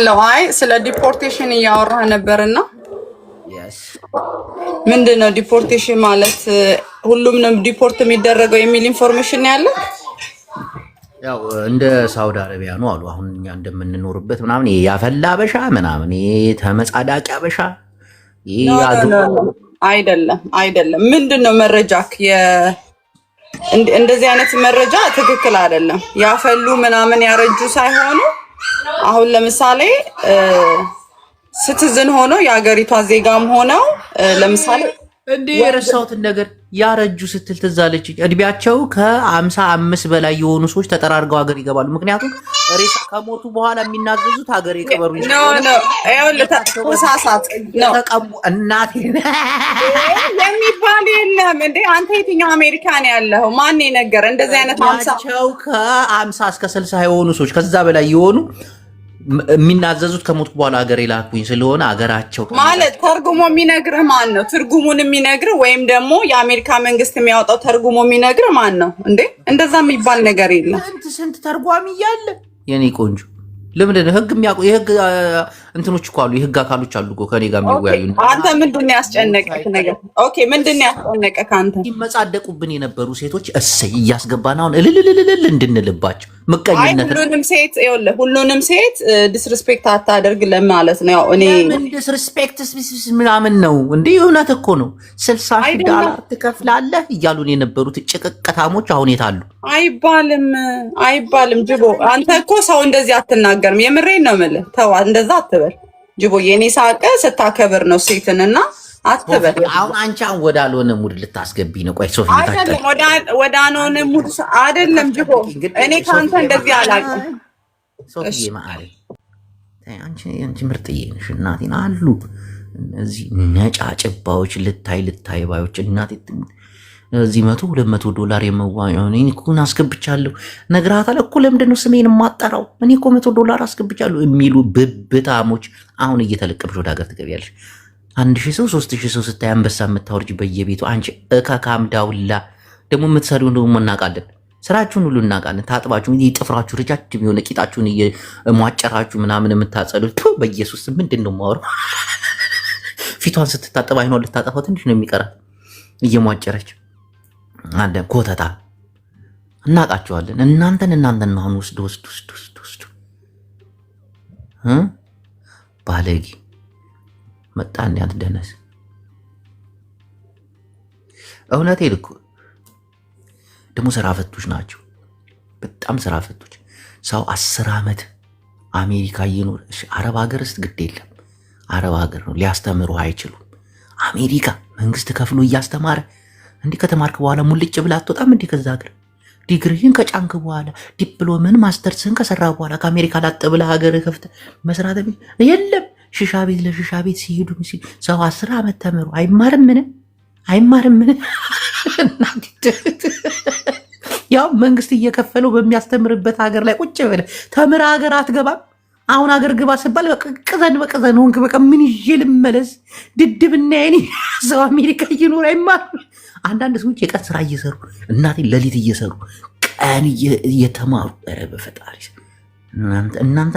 ለዋይ ስለ ዲፖርቴሽን እያወራህ ነበርና ምንድነው ዲፖርቴሽን ማለት? ሁሉም ነው ዲፖርት የሚደረገው የሚል ኢንፎርሜሽን ያለ ያው እንደ ሳውዲ አረቢያ ነው አሉ። አሁን እኛ እንደምንኖርበት ምናምን ያፈላ አበሻ ምናምን ተመጻዳቂ አበሻ አይደለም። ምንድነው መረጃክ? እንደዚህ አይነት መረጃ ትክክል አይደለም። ያፈሉ ምናምን ያረጁ ሳይሆኑ አሁን ለምሳሌ ሲቲዝን ሆኖ የሀገሪቷ ዜጋም ሆነው ለምሳሌ እንዴ የረሳሁትን ነገር ያረጁ ስትል ትዝ አለችኝ። እድሜያቸው ከ55 በላይ የሆኑ ሰዎች ተጠራርገው ሀገር ይገባሉ። ምክንያቱም ሬሳ ከሞቱ በኋላ የሚናዘዙት ሀገር ይቀበሩ እናቴ የሚባል የለም እንዴ። አንተ የትኛው አሜሪካን ያለው ማን ነገር እንደዚህ አይነት ማምሳቸው ከ50 እስከ 60 የሆኑ ሰዎች ከዛ በላይ የሆኑ የሚናዘዙት ከሞት በኋላ ሀገር ይላኩኝ ስለሆነ ሀገራቸው ማለት ተርጉሞ የሚነግርህ ማን ነው? ትርጉሙን የሚነግርህ ወይም ደግሞ የአሜሪካ መንግስት የሚያወጣው ተርጉሞ የሚነግርህ ማን ነው እንዴ? እንደዛ የሚባል ነገር የለም። ስንት ተርጓሚ እያለ የኔ ቆንጆ ለምንድን ነው ህግ የሚያውቁ የህግ እንትኖች እኮ አሉ፣ የህግ አካሎች አሉ እኮ ከኔ ጋር የሚወያዩ። አንተ ምንድን ነው ያስጨነቀህ ነገር? ኦኬ ምንድን ነው ያስጨነቀህ አንተ? ሲመጻደቁብን የነበሩ ሴቶች እሰይ እያስገባን አሁን እልልልልል እንድንልባቸው ምቀኝነት። ሁሉንም ሴት ዲስሪስፔክት አታደርግ ለማለት ነው። ያው እኔ ምን ዲስሪስፔክት ምናምን ነው እንዴ? እውነት እኮ ነው። $60,000 ትከፍላለህ እያሉን የነበሩት ጭቅቅታሞች አሁን የት አሉ? አይባልም ጅቦ። አንተ እኮ ሰው እንደዚህ አትናገርም። የምሬን ነው የምልህ። ተው እንደዛ አትበል ጅቦ። የኔ ሳቀ ስታከብር ነው ሴትንና አትበል። አሁን አንቺ ወዳልሆነ ሙድ ልታስገቢ ነው። ቆይ ሶፊ አይደለም ወዳልሆነ ሙድ አይደለም ጅቦ። እኔ ካንተ እንደዚህ አላውቅም። ሶፊ ማአሪ አንቺ ምርጥዬ ነሽ እናቴን። አሉ እነዚህ ነጫጭባዎች ልታይ ባዮች እናቴ እዚህ $100-200 የመዋኛውን እኔ እኮ አስገብቻለሁ ነግራታለሁ እኮ። ለምንድን ነው ስሜን የማጠራው? እኔ እኮ $100 አስገብቻለሁ የሚሉ ብብታሞች አሁን እየተለቀብሽ ወደ ሀገር ትገቢያለሽ። 1000 ሰው 3000 ሰው ስታይ አንበሳ የምታወርጅ በየቤቱ አንቺ እካካም ዳውላ። ደግሞ የምትሰሪውን ደግሞ እናውቃለን፣ ስራችሁን ሁሉ እናውቃለን። ታጥባችሁ ጥፍራችሁ ረጃጅም የሆነ ቂጣችሁን እየሟጨራችሁ ምናምን የምታጸዱት በኢየሱስ ምንድን ነው የማወራው? ፊቷን ስትታጠብ አይኗን ልታጠፋው ትንሽ ነው የሚቀራት እየሟጨረች አንደ ኮተታ እናውቃቸዋለን። እናንተን አሁን ወስዱ ባለጌ መጣ እንዲያት ደነስ እውነቴ ልኩ ደግሞ ስራ ፈቶች ናቸው። በጣም ስራ ፈቶች። ሰው 10 ዓመት አሜሪካ እየኖረ አረብ ሀገር ውስጥ ግድ የለም አረብ ሀገር ነው ሊያስተምሩ አይችሉም። አሜሪካ መንግስት ከፍሎ እያስተማረ እንዲህ ከተማርክ በኋላ ሙልጭ ብላ አትወጣም እንዲህ ከዛ ሀገር። ዲግሪህን ከጫንክ በኋላ ዲፕሎምን ማስተርስን ከሰራ በኋላ ከአሜሪካ ላጥ ብላ ሀገር ከፍተ መስራት የለም። ሽሻ ቤት ለሽሻ ቤት ሲሄዱ ሰው 10 ዓመት ተምሮ አይማርም ምን ያው መንግስት እየከፈለው በሚያስተምርበት ሀገር ላይ ቁጭ ብለህ ተምራ ሀገር አትገባም። አሁን ሀገር ግባ ስባል በቀዘን ሆንክ። በቃ ምን ይዤ ልመለስ? ድድብና የኔ ሰው አሜሪካ እየኖረ አይማርም። አንዳንድ ሰዎች የቀን ስራ እየሰሩ እናቴ ሌሊት እየሰሩ ቀን እየተማሩ በፈጣሪ እናንተ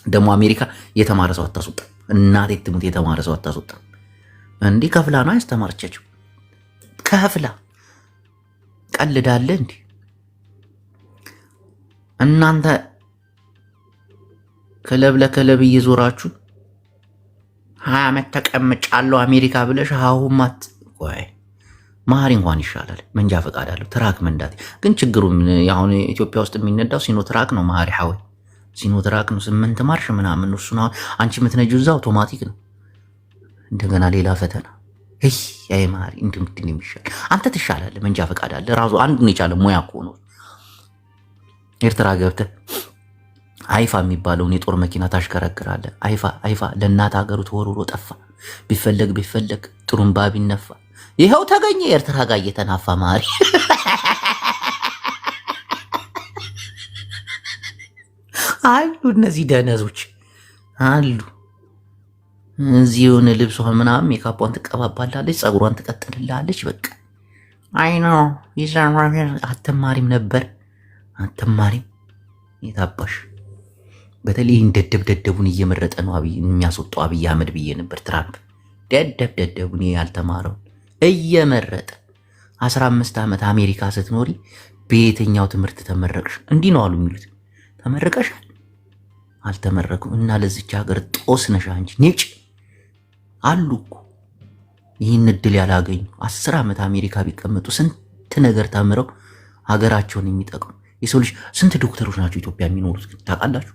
ደግሞ አሜሪካ የተማረ ሰው አታስወጣ። እናቴ ትሙት የተማረ ሰው አታስወጣ። እንዲህ ከፍላ ነው ያስተማረቻቸው። ከፍላ ቀልዳለ እንዲ እናንተ ክለብ ለክለብ እየዞራችሁ 20 ዓመት ተቀምጫለሁ አሜሪካ ብለሽ አሁማት ቆይ ማሪ እንኳን ይሻላል። መንጃ ፈቃድ አለው ትራክ መንዳት ግን ችግሩ አሁን ኢትዮጵያ ውስጥ የሚነዳው ሲኖ ትራክ ነው። ማሪ ሐዊ ሲኖ ትራክ ነው 8 ማርሽ ምናምን ነው። እሱን አንቺ የምትነጂው እዛ አውቶማቲክ ነው። እንደገና ሌላ ፈተና አይ ማሪ እንድምድን የሚሻል አንተ ትሻላለህ። መንጃ ፈቃድ አለ ራሱ አንዱን የቻለ ሙያ እኮ ነው። ኤርትራ ገብተህ አይፋ የሚባለውን የጦር መኪና ታሽከረክራለህ። አይፋ ለእናት ሀገሩ ተወርውሮ ጠፋ። ቢፈለግ ጥሩምባ ቢነፋ ይኸው ተገኘ። ኤርትራ ጋር እየተናፋ ማሪ አሉ። እነዚህ ደነዞች አሉ። እዚህ የሆነ ልብሷን ምናምን ሜካፖን ትቀባባላለች፣ ፀጉሯን ትቀጥልላለች። በቃ አይ ነው አትማሪም ነበር አትማሪም የታባሽ በተለይ ደደቡን እየመረጠ ነው አብይ የሚያስወጣው አብይ አህመድ ብዬ ነበር። ትራምፕ ደደቡን ያልተማረው እየመረጠ 15 ዓመት አሜሪካ ስትኖሪ በየትኛው ትምህርት ተመረቅሽ? እንዲህ ነው አሉ የሚሉት። ተመረቀሻል? አልተመረኩም። እና ለዚች ሀገር ጦስ ነሽ አንቺ ነጭ አሉ እኮ ይህን እድል ያላገኙ 10 ዓመት አሜሪካ ቢቀመጡ ስንት ነገር ተምረው ሀገራቸውን የሚጠቅሙ የሰው ልጅ ስንት ዶክተሮች ናቸው ኢትዮጵያ የሚኖሩት ግን ታውቃላችሁ?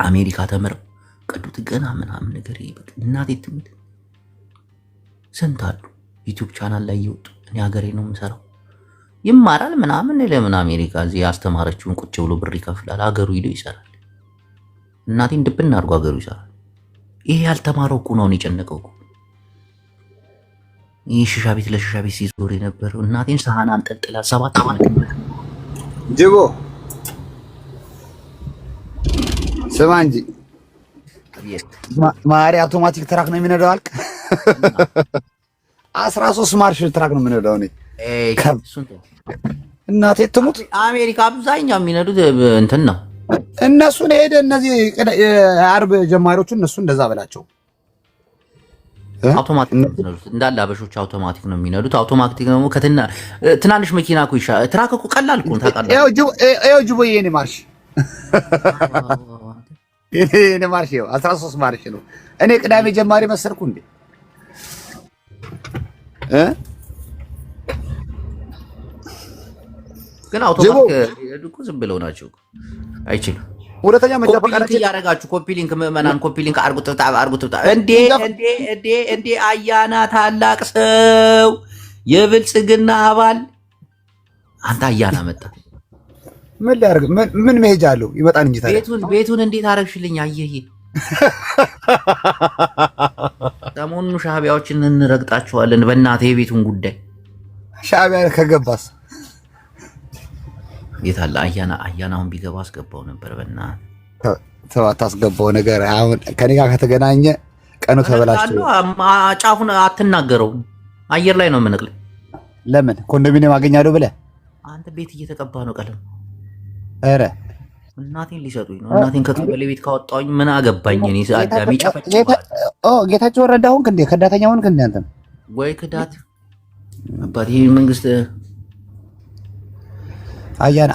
አሜሪካ ተምረው ቀዶ ጥገና ምናምን ነገር ይበቅ እናቴ ትሙት ስንት አሉ ዩቲዩብ ቻናል ላይ ይወጡ። እኔ ሀገሬ ነው የምሰራው ይማራል ምናምን ለምን አሜሪካ እዚህ ያስተማረችውን ቁጭ ብሎ ብር ይከፍላል፣ ሀገሩ ሄዶ ይሰራል። እናቴን ድብና አድርጎ ሀገሩ ይሰራል። ይሄ ያልተማረው እኮ ነው የጨነቀው እኮ። ይህ ሽሻ ቤት ለሽሻ ቤት ሲዞር የነበረው እናቴን ሰሃን አንጠልጥላ 7 ዓመት ጅቦ ስማ እንጂ ማሪ አውቶማቲክ ትራክ ነው የሚነዳው አልክ። 13 ማርሽ ትራክ ነው የሚነዳው። እኔ እናቴ ትሙት አሜሪካ አብዛኛው የሚነዱት እንትን ነው። እነሱን ሄደ እነዚህ አርብ ጀማሪዎቹ እነሱ እንደዛ በላቸው። አውቶማቲክ ነው እንዳለ አበሾች አውቶማቲክ ነው የሚነዱት። አውቶማቲክ ነው ከትና ትናንሽ መኪና እኮ ይሻላል። ትራክ እኮ ቀላል እኮ ታውቃለህ። ይኸው ጅቦ የኔ ማርሽ የኔ ማርሽ ይኸው 13 ማርሽ ነው። እኔ ቅዳሜ ጀማሪ መሰልኩ እንዴ? ግን አውቶማቲክ እኮ ዝም ብለው ናቸው አይችሉም። ሁለተኛ መንጃ ፈቃድ ያረጋችሁ ኮፒ ሊንክ ምዕመናን ኮፒ ሊንክ አርጉት። እንዴ አያና ታላቅ ሰው የብልጽግና አባል አንተ አያና መጣ። ምን ሊያርግ ምን መሄጃ አለው? ይመጣን እንጂ ታዲያ ቤቱን እንዴት አረግሽልኝ? አየህ ሰሞኑን ሻዕቢያዎችን እንረግጣቸዋለን። በእናቴ የቤቱን ጉዳይ ሻዕቢያ ከገባስ የታለ አያናውን ቢገባ አስገባው ነበር። በእናትህ ተው አታስገባው ነገር። አሁን ከኔ ጋር ከተገናኘ ቀኑ ተበላሽቶ ጫፉን አትናገረው። አየር ላይ ነው የምንቅልህ። ለምን ኮንዶሚኒየም አገኛለሁ ብለህ አንተ ቤት እየተቀባ ነው ቀለም። ኧረ እናቴን ሊሰጡኝ ነው። እናቴን ከቀበሌ ቤት ካወጣሁኝ ምን አገባኝ? እኔ አዳሚ ጨፈጭ ጌታቸው ወረዳ ሆንክ እንዴ? ከዳተኛ ሆንክ እንዴ? አንተም ወይ ክዳት አባቴ መንግስት አያና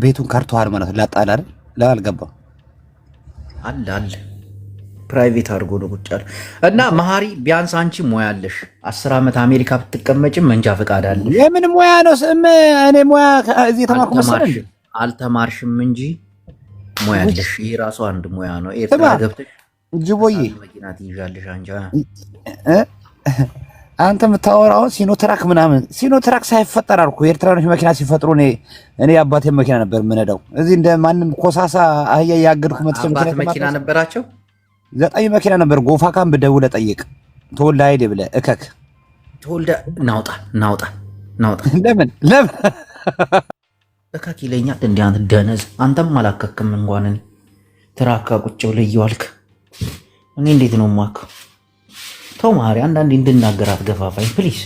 ቤቱን ከርተዋል ማለት ላጣል አይደል? ለአልገባው አለ ፕራይቬት አድርጎ ነው ቁጭ ያለ እና መሀሪ ቢያንስ አንቺ ሙያ አለሽ። 10 ዓመት አሜሪካ ብትቀመጭም መንጃ ፈቃድ አለ። የምን ሙያ ነው? እኔ ሙያ እዚህ ተማርኩ መሰለኝ። አልተማርሽም እንጂ ሙያ አለሽ። ይሄ ራሱ አንድ ሙያ ነው። ኤርትራ ገብተሽ ጅቦዬ መኪና ትይዣለሽ አንቺ። አንተ የምታወራው ሲኖትራክ ምናምን ሲኖትራክ ሳይፈጠር አልኩ። ኤርትራኖች መኪና ሲፈጥሩ እኔ አባቴን መኪና ነበር የምነዳው። እዚህ እንደ ማንም ኮሳሳ አህያ ያገድኩ መኪና ነበራቸው። 9 መኪና ነበር። ጎፋ ካምፕ ደውለህ ጠይቅ። ተወልደ አይደል ብለህ እከክ ተወልደ ናውጣ ለምን እከክ ይለኛል እንዴ? አንተ ደነዝ። አንተም አላከክም እንኳን እኔ ትራካ ቁጭ ብለህ እየዋልክ እኔ እንዴት ነው ማክ? ተው ማሪ፣ አንዳንዴ እንድናገር አትገፋፋኝ ፕሊዝ።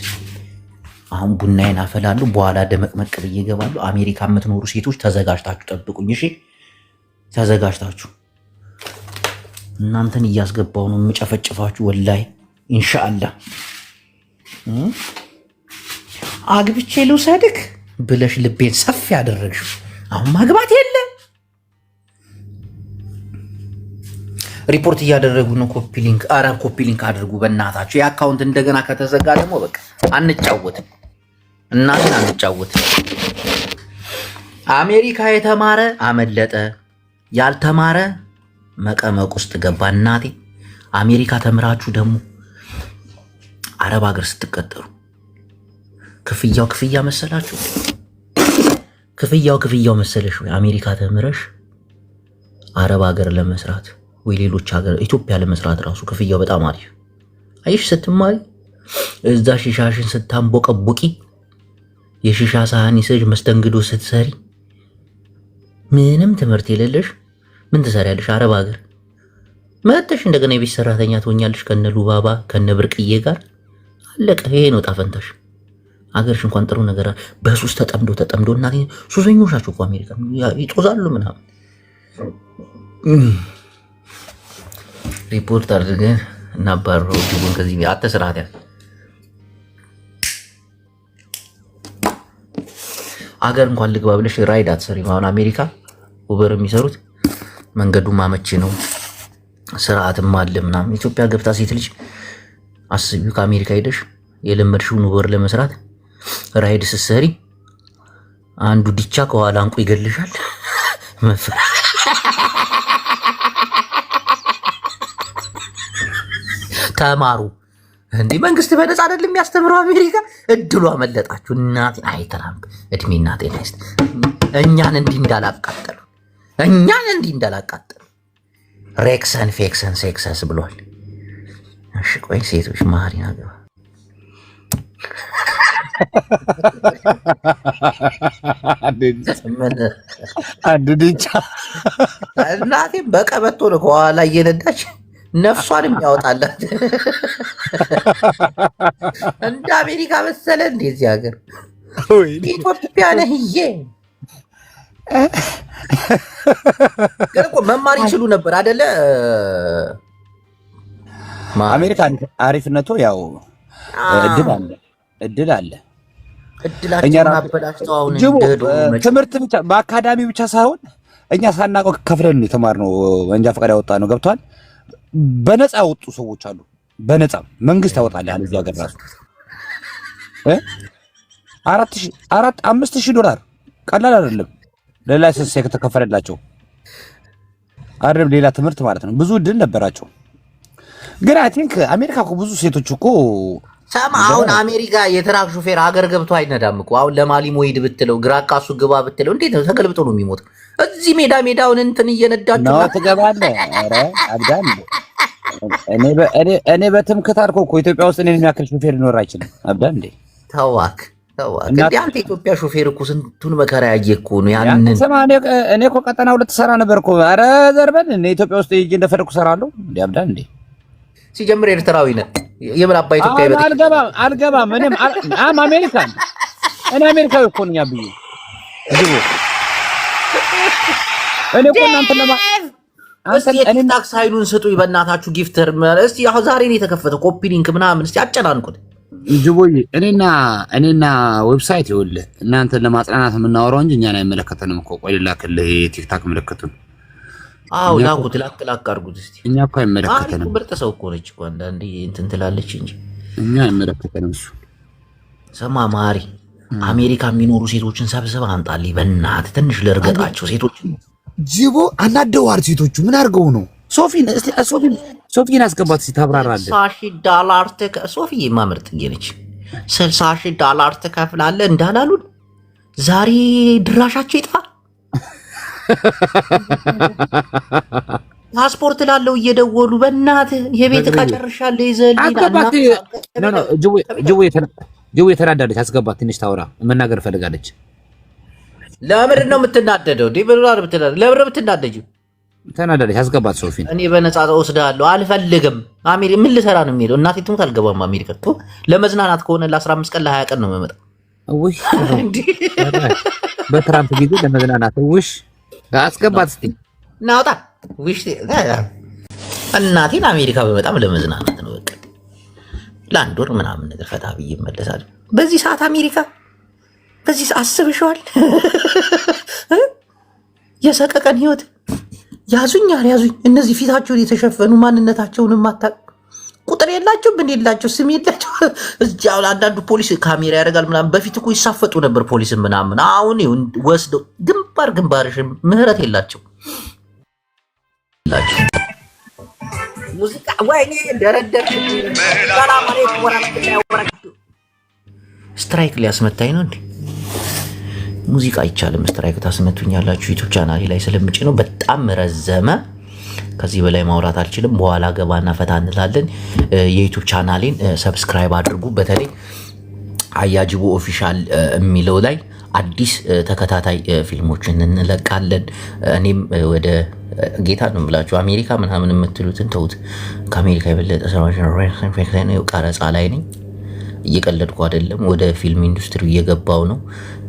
አሁን ቡናዬን አፈላለሁ፣ በኋላ ደመቅመቅ ብዬ እገባለሁ። አሜሪካ የምትኖሩ ሴቶች ተዘጋጅታችሁ ጠብቁኝ እሺ? ተዘጋጅታችሁ እናንተን እያስገባው ነው የምጨፈጭፋችሁ ወላሂ ኢንሻአላህ። አግብቼ ልውሰድክ ብለሽ ልቤን ሰፊ ያደረግሽው አሁን ማግባት የለ። ሪፖርት እያደረጉ ነው። ኮፒ ሊንክ አድርጉ በእናታችሁ። የአካውንት እንደገና ከተዘጋ ደግሞ በቃ አንጫወትም፣ እናትን አንጫወትም። አሜሪካ የተማረ አመለጠ፣ ያልተማረ መቀመቅ ውስጥ ገባ። እናቴ አሜሪካ ተምራችሁ ደግሞ አረብ ሀገር ስትቀጠሩ ክፍያ መሰላችሁ? ክፍያው መሰለሽ ወይ? አሜሪካ ተምረሽ አረብ ሀገር ለመስራት ወይ ሌሎች ሀገር ኢትዮጵያ ለመስራት ራሱ ክፍያው በጣም አሪፍ። አይሽ ስትማሪ እዛ ሺሻሽን ስታንቦቀቦቂ የሺሻ ሳህን ይሰጅ መስተንግዶ ስትሰሪ ምንም ትምህርት የሌለሽ ምን ትሰሪያለሽ? አረብ ሀገር መጥተሽ እንደገና የቤት ሰራተኛ ትሆኛለሽ ከነ ሉባባ ከነ ብርቅዬ ጋር አለቀ። ይሄ ነው ጣፈንታሽ። ሀገርሽ እንኳን ጥሩ ነገር በሱስ ተጠምዶ እና ሱሰኞች ናቸው እኮ አሜሪካ ይጦዛሉ ምናምን። ሪፖርት አድርገን እናባረው ጅቡን ከዚህ አተስራት ያ አገር እንኳን ልግባ ብለሽ ራይድ አትሰሪም። አሁን አሜሪካ ኡበር የሚሰሩት መንገዱም አመቺ ነው፣ ስርዓትም አለ ምናምን። ኢትዮጵያ ገብታ ሴት ልጅ አስቢው ከአሜሪካ ሄደሽ የለመድሽውን ኡበር ለመስራት ራይድ ስትሰሪ አንዱ ዲቻ ከኋላ አንቁ ይገልሻል። ተማሩ እንዴ! መንግስት በነፃ አይደለም የሚያስተምረው አሜሪካ። እድሉ አመለጣችሁ እናቴ። አይ ትራምፕ እድሜና ጤና ይስጥ። እኛን እንዲህ እንዳላቃጠሉ ሬክሰን ፌክሰን ሴክሰስ ብሏል። እሺ ቆይ ሴቶች ማሪና ገባ አንድ ዲቻ እናቴ በቀበቶ ነው ከኋላ እየነዳች ነፍሷን የሚያወጣላት። እንደ አሜሪካ መሰለ እንደዚህ ሀገር ኢትዮጵያ ነህዬ። ግን እኮ መማር ይችሉ ነበር አይደለ? አሜሪካ አሪፍነቱ ያው እድል አለ። ትምህርት ብቻ በአካዳሚ ብቻ ሳይሆን እኛ ሳናውቀው ከፍለን የተማርነው መንጃ ፈቃድ ያወጣ ነው። ገብቷል። በነፃ ያወጡ ሰዎች አሉ። በነፃ መንግስት ያወጣል። ያለ እዚህ ሀገር ራሱ $5,000 ቀላል አይደለም። ለላይሰንስ የተከፈለላቸው አይደለም፣ ሌላ ትምህርት ማለት ነው። ብዙ እድል ነበራቸው። ግን አይ ቲንክ አሜሪካ እኮ ብዙ ሴቶች እኮ ሰማ። አሁን አሜሪካ የትራክ ሹፌር ሀገር ገብቶ አይነዳም እኮ። አሁን ለማሊ ሞይድ ብትለው ግራ ቃሱ ግባ ብትለው እንዴት ነው ተገልብጦ ነው የሚሞተው? እዚህ ሜዳውን እንትን እየነዳችሁ ነው ትገባለህ። ኧረ አብዳን እኔ በትምክህት አልኩህ እኮ ኢትዮጵያ ውስጥ እኔን የሚያክል ሹፌር ሊኖር አይችልም። አብዳን እንዴ ተዋክ እንዴ አንተ ኢትዮጵያ ሹፌር እኮ ስንቱን መከራ ያየ እኮ ነው። ያንን ሰማ እኔ እኮ ቀጠና 2 ሰራ ነበር እኮ። ኧረ ዘርበን እኔ ኢትዮጵያ ውስጥ ሂጅ እንደፈለኩ ሰራለሁ። እንዴ አብዳን እንዴ ሲጀምር ኤርትራዊ ነህ። የምን አባ ኢትዮጵያ ይበጥ አልገባም። እኔም አሜሪካን እኔ አሜሪካዊ እኮ ነኝ። አብዬ እኔ እኮ እኔ ታክስ ኃይሉን ስጡኝ በእናታችሁ ጊፍተር። እስቲ አሁን ዛሬ ነው የተከፈተው ኮፒ ሊንክ ምናምን እስቲ አጨናንቁት። ጅቦዬ እኔና ዌብሳይት ይኸውልህ እናንተን ለማጽናናት የምናወራው እንጂ እኛን አይመለከተንም እኮ። ቆይ ላክልህ የቲክታክ ምልክቱን። አዎ ላኩት፣ ላክ አድርጉት እስቲ። እኛ እኮ አይመለከተንም። ምርጥ ሰው እኮ ነች እኮ አንዳንዴ እንትን ትላለች እንጂ እኛ አይመለከተንም እሱ። ሰማ ማሪ አሜሪካ የሚኖሩ ሴቶችን ሰብስበህ አምጣልኝ በእናትህ። ትንሽ ልርገጣቸው ሴቶችን። ጅቦ አናደዋል። ሴቶቹ ምን አድርገው ነው? ሶፊን አስገባት እስቲ ታብራራለህ። $60,000 ሶፊዬ ማምርጥ ነች። $60,000 ትከፍላለህ እንዳላሉን ዛሬ ድራሻቸው ይጥፋ። ፓስፖርት ላለው እየደወሉ በእናትህ የቤት ዕቃ ጨርሻለሁ ይዘህልኝ። ጅቦ የተናዳለች። አስገባት ትንሽ ታውራ መናገር ፈልጋለች። ለምንድን ነው የምትናደደው? ለምንድን ነው የምትናደጂው? ተናዳለች። አስገባት ሶፊን። እኔ በነፃ ወስድሃለሁ። አልፈልግም። ምን ልሰራ ነው የሚሄደው? እናቴ ትሙት አልገባም አሜሪካ። ለመዝናናት ከሆነ ለ15 ቀን ለ20 ቀን ነው የምመጣው። ውይ በትራምፕ ጊዜ ለመዝናናት ውሽ አስገባት እስቲ ናውጣ። ውሽ እናቴን አሜሪካ በጣም ለመዝናናት ነው። በቃ ለአንድ ወር ምናምን ነገር ፈታ ብዬ እመለሳለሁ። በዚህ ሰዓት አሜሪካ በዚህ ሰዓት አስብሽዋል? የሰቀቀን ህይወት ያዙኝ አልያዙኝ። እነዚህ ፊታቸውን የተሸፈኑ ማንነታቸውን ማታቅ ቁጥር የላቸው ምን የላቸው ስም የላቸው። እዚያ አንዳንዱ ፖሊስ ካሜራ ያደርጋል ምናምን። በፊት እኮ ይሳፈጡ ነበር ፖሊስ ምናምን። አሁን ወስደው ግንባርሽ ምህረት የላቸው። ሙዚቃ ወይኔ ደረደር ስትራይክ ሊያስመታኝ ነው እንዴ? ሙዚቃ አይቻልም። ስትራይክ ታስመቱኛላችሁ። ዩቲዩብ ቻናሌ ላይ ስለምጭ ነው። በጣም ረዘመ። ከዚህ በላይ ማውራት አልችልም። በኋላ ገባና ፈታ እንላለን። የዩቲዩብ ቻናሌን ሰብስክራይብ አድርጉ። በተለይ አያጅቦ ኦፊሻል የሚለው ላይ አዲስ ተከታታይ ፊልሞችን እንለቃለን። እኔም ወደ ጌታ ነው ብላችሁ አሜሪካ ምናምን የምትሉትን ተውት። ከአሜሪካ የበለጠ ቀረጻ ላይ ነኝ። እየቀለድኩ አይደለም። ወደ ፊልም ኢንዱስትሪ እየገባው ነው።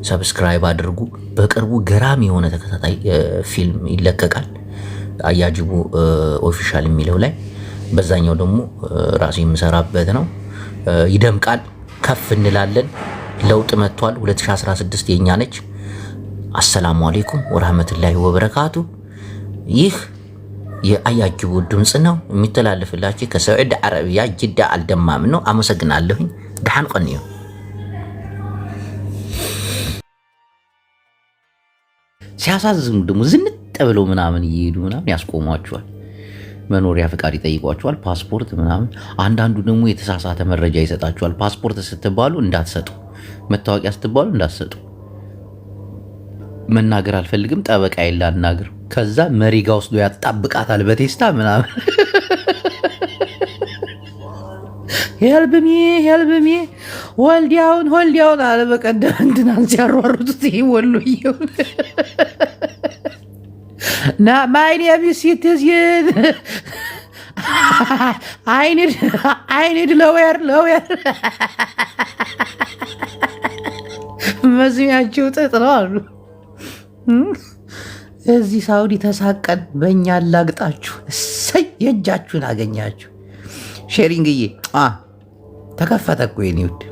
ሰብስክራይብ አድርጉ። በቅርቡ ገራሚ የሆነ ተከታታይ ፊልም ይለቀቃል። አያጅቡ ኦፊሻል የሚለው ላይ በዛኛው ደግሞ ራሴ የምሰራበት ነው። ይደምቃል፣ ከፍ እንላለን። ለውጥ መጥቷል። 2016 የኛ ነች። አሰላሙ አለይኩም ወራህመቱላሂ ወበረካቱ። ይህ የአያጅቡ ድምጽ ነው የሚተላለፍላችሁ ከሳዑዲ አረቢያ ጅዳ አልደማም ነው። አመሰግናለሁኝ። ደሃን ቆንዩ ሲያሳዝኑ ደግሞ ዝንጥ ብለው ምናምን እየሄዱ ምናምን ያስቆሟቸዋል። መኖሪያ ፍቃድ ይጠይቋቸዋል፣ ፓስፖርት ምናምን። አንዳንዱ ደግሞ የተሳሳተ መረጃ ይሰጣቸዋል። ፓስፖርት ስትባሉ እንዳትሰጡ፣ መታወቂያ ስትባሉ እንዳትሰጡ። መናገር አልፈልግም፣ ጠበቃ ይላናግር። ከዛ መሪጋ ወስዶ ያጣብቃታል በቴስታ ምናምን። ሄልብሚ ወልዲያውን አለ። በቀደም እንትናን ሲያሯሩት ወሎዬውን ና ማይ ኔም ኢዝ ሲቲዝን አይ ኒድ ሎዌር መስሚያቸው ጥጥ ነው አሉ። እዚህ ሳውዲ ተሳቀን በእኛ አላግጣችሁ እሰይ የእጃችሁን አገኛችሁ። ሼሪንግዬ ተከፈተ እኮ የኔ ውድ።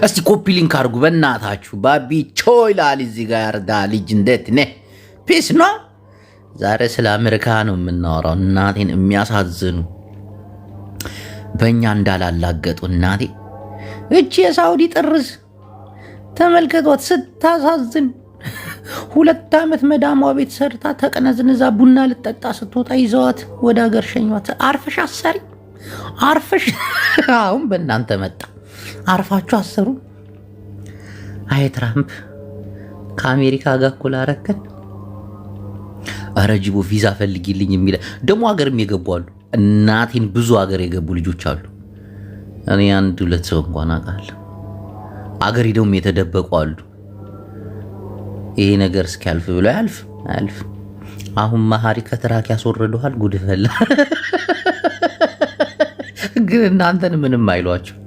እስቲ ኮፒ ሊንክ አድርጉ በእናታችሁ። ባቢ ቾይላል እዚህ ጋር ያርዳ ልጅ እንዴት ነ ፒስ ነው። ዛሬ ስለ አሜሪካ ነው የምናወራው። እናቴን የሚያሳዝኑ በእኛ እንዳላላገጡ እናቴ። እቺ የሳውዲ ጥርዝ ተመልከቷት፣ ስታሳዝን። 2 ዓመት መዳሟ ቤት ሰርታ ተቀነዝንዛ ቡና ልጠጣ ስትወጣ ይዘዋት ወደ ሀገር ሸኟት። አርፈሽ አሰሪ አርፈሽ። አሁን በእናንተ መጣ። አርፋችሁ አሰሩ። አይ ትራምፕ ከአሜሪካ ጋር እኮ ላረከን። ኧረ ጅቦ ቪዛ ፈልጊልኝ የሚለ ደግሞ ሀገርም የገቡ አሉ። እናቴን ብዙ ሀገር የገቡ ልጆች አሉ። እኔ 1-2 ሰው እንኳን አውቃለሁ። አገር ሄደውም የተደበቁ አሉ። ይሄ ነገር እስኪያልፍ ብሎ አያልፍ። አሁን መሀሪ ከትራክ ያስወርደዋል። ጉድ ፈላ። ግን እናንተን ምንም አይሏቸው።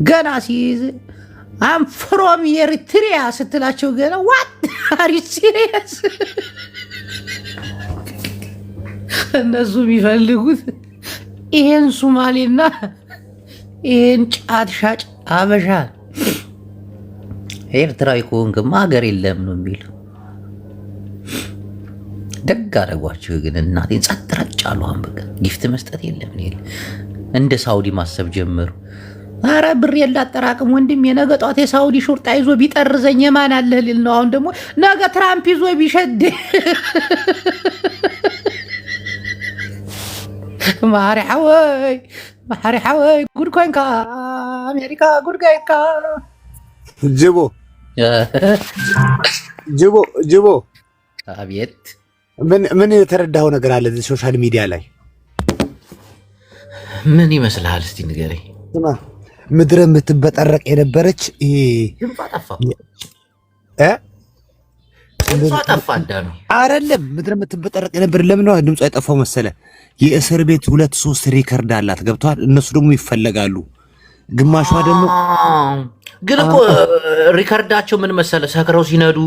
ገና ሲይዝ አም ፍሮም ኤሪትሪያ ስትላቸው ገና ዋት አር ዩ ሲሪየስ? እነሱ የሚፈልጉት ይሄን ሱማሌና ይሄን ጫት ሻጭ አበሻ። ኤርትራዊ ከሆንክማ ሀገር የለም ነው የሚለው። ደግ አደረጓቸው ግን እናቴን ጸጥ ረጭ አሉ። በቃ ጊፍት መስጠት የለም። እንደ ሳውዲ ማሰብ ጀመሩ። አረ ብር የላጠራቅም ወንድም። የነገ ጧት የሳውዲ ሹርጣ ይዞ ቢጠርዘኝ የማን አለህ ሊል ነው። አሁን ደግሞ ነገ ትራምፕ ይዞ ቢሸድ ማሪ ሓወይ ጉድ ኮይንካ አሜሪካ ጉድ ኮይንካ። ጅቦ አቤት። ምን የተረዳኸው ነገር አለ እዚህ ሶሻል ሚዲያ ላይ? ምን ይመስልሃል? እስቲ ንገረኝ። ምድረ የምትበጠረቅ የነበረች ድምጿ ጠፋ እንዳሉ አይደለም። ምድረ የምትበጠረቅ የነበር ለምን ነው ድምጿ የጠፋው መሰለ? የእስር ቤት 2-3 ሪከርድ አላት። ገብቷል። እነሱ ደግሞ ይፈለጋሉ። ግማሿ ደግሞ ግን እኮ ሪከርዳቸው ምን መሰለ? ሰክረው ሲነዱ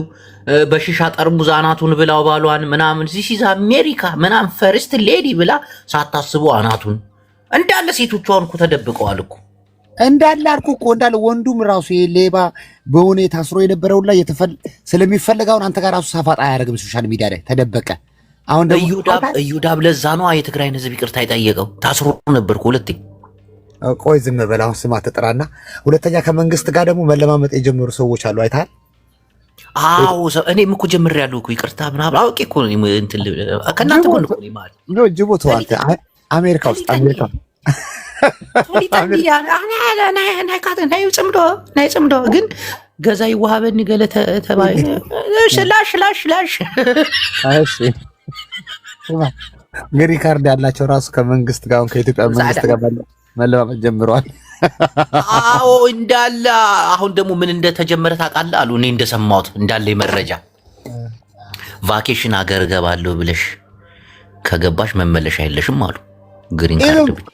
በሺሻ ጠርሙዝ አናቱን ብላው ባሏን ምናምን ዚስ አሜሪካ ምናምን ፈርስት ሌዲ ብላ ሳታስቡ አናቱን እንዳለ ሴቶቿን እኮ ተደብቀዋል እኮ እንዳለ አልኩ እኮ እንዳለ ወንዱም ራሱ ሌባ በሆነ ታስሮ የነበረው ላይ ስለሚፈልጋውን አንተ ጋር ራሱ ሳፋጣ አያደርግም። ሶሻል ሚዲያ ላይ ተደበቀ። አሁን ደግሞ እዩዳብ ለዛ ነው የትግራይን ህዝብ ይቅርታ የጠየቀው። ታስሮ ነበር እኮ 2 ቆይ ዝም በል አሁን ስማ ተጠራና። ሁለተኛ ከመንግስት ጋር ደግሞ መለማመጥ የጀመሩ ሰዎች አሉ። አይተሃል? አዎ እኔም እኮ ጀምሬያለሁ እኮ ይቅርታ ምናምን አውቄ እኮ እንትን ከእናንተ ጎን እኮ ማለት ነው። ጅቦ ተዋንተ አሜሪካ ውስጥ አሜሪካ ናይ ጽምዶ ግን ገዛ ይዋሃበኒ ገለ ተባይ ላሽ ግሪን ካርድ ያላቸው ራሱ ከመንግስት ጋር ከኢትዮጵያ መንግስት ጋር መለማመጥ ጀምረዋል። አዎ እንዳለ አሁን ደግሞ ምን እንደተጀመረ ታውቃለህ አሉ። እኔ እንደሰማሁት እንዳለ መረጃ ቫኬሽን ሀገር ገባለሁ ብለሽ ከገባሽ መመለሻ የለሽም አሉ። ግሪን ካርድ ብቻ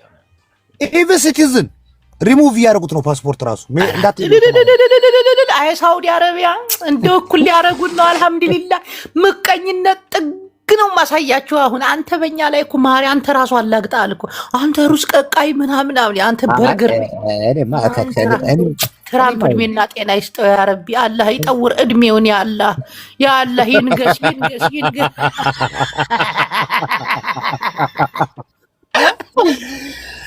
ኢቨን ሲቲዝን ሪሙቭ ያደርጉት ነው ፓስፖርት ራሱ አይ ሳውዲ አረቢያ እንደው እኩል ሊያደርጉት ነው። አልሐምዱሊላህ ምቀኝነት ጥግ ነው ማሳያችሁ። አሁን አንተ በእኛ ላይ እኮ ማሪ አንተ ራሱ አላግጣል እኮ አንተ ሩስ ቀቃይ ምናምን አንተ በርገር ትራምፕ እድሜና ጤና ይስጠው ያ ረቢ። አላህ ይጠውር እድሜውን ያ አላህ ይንገስ።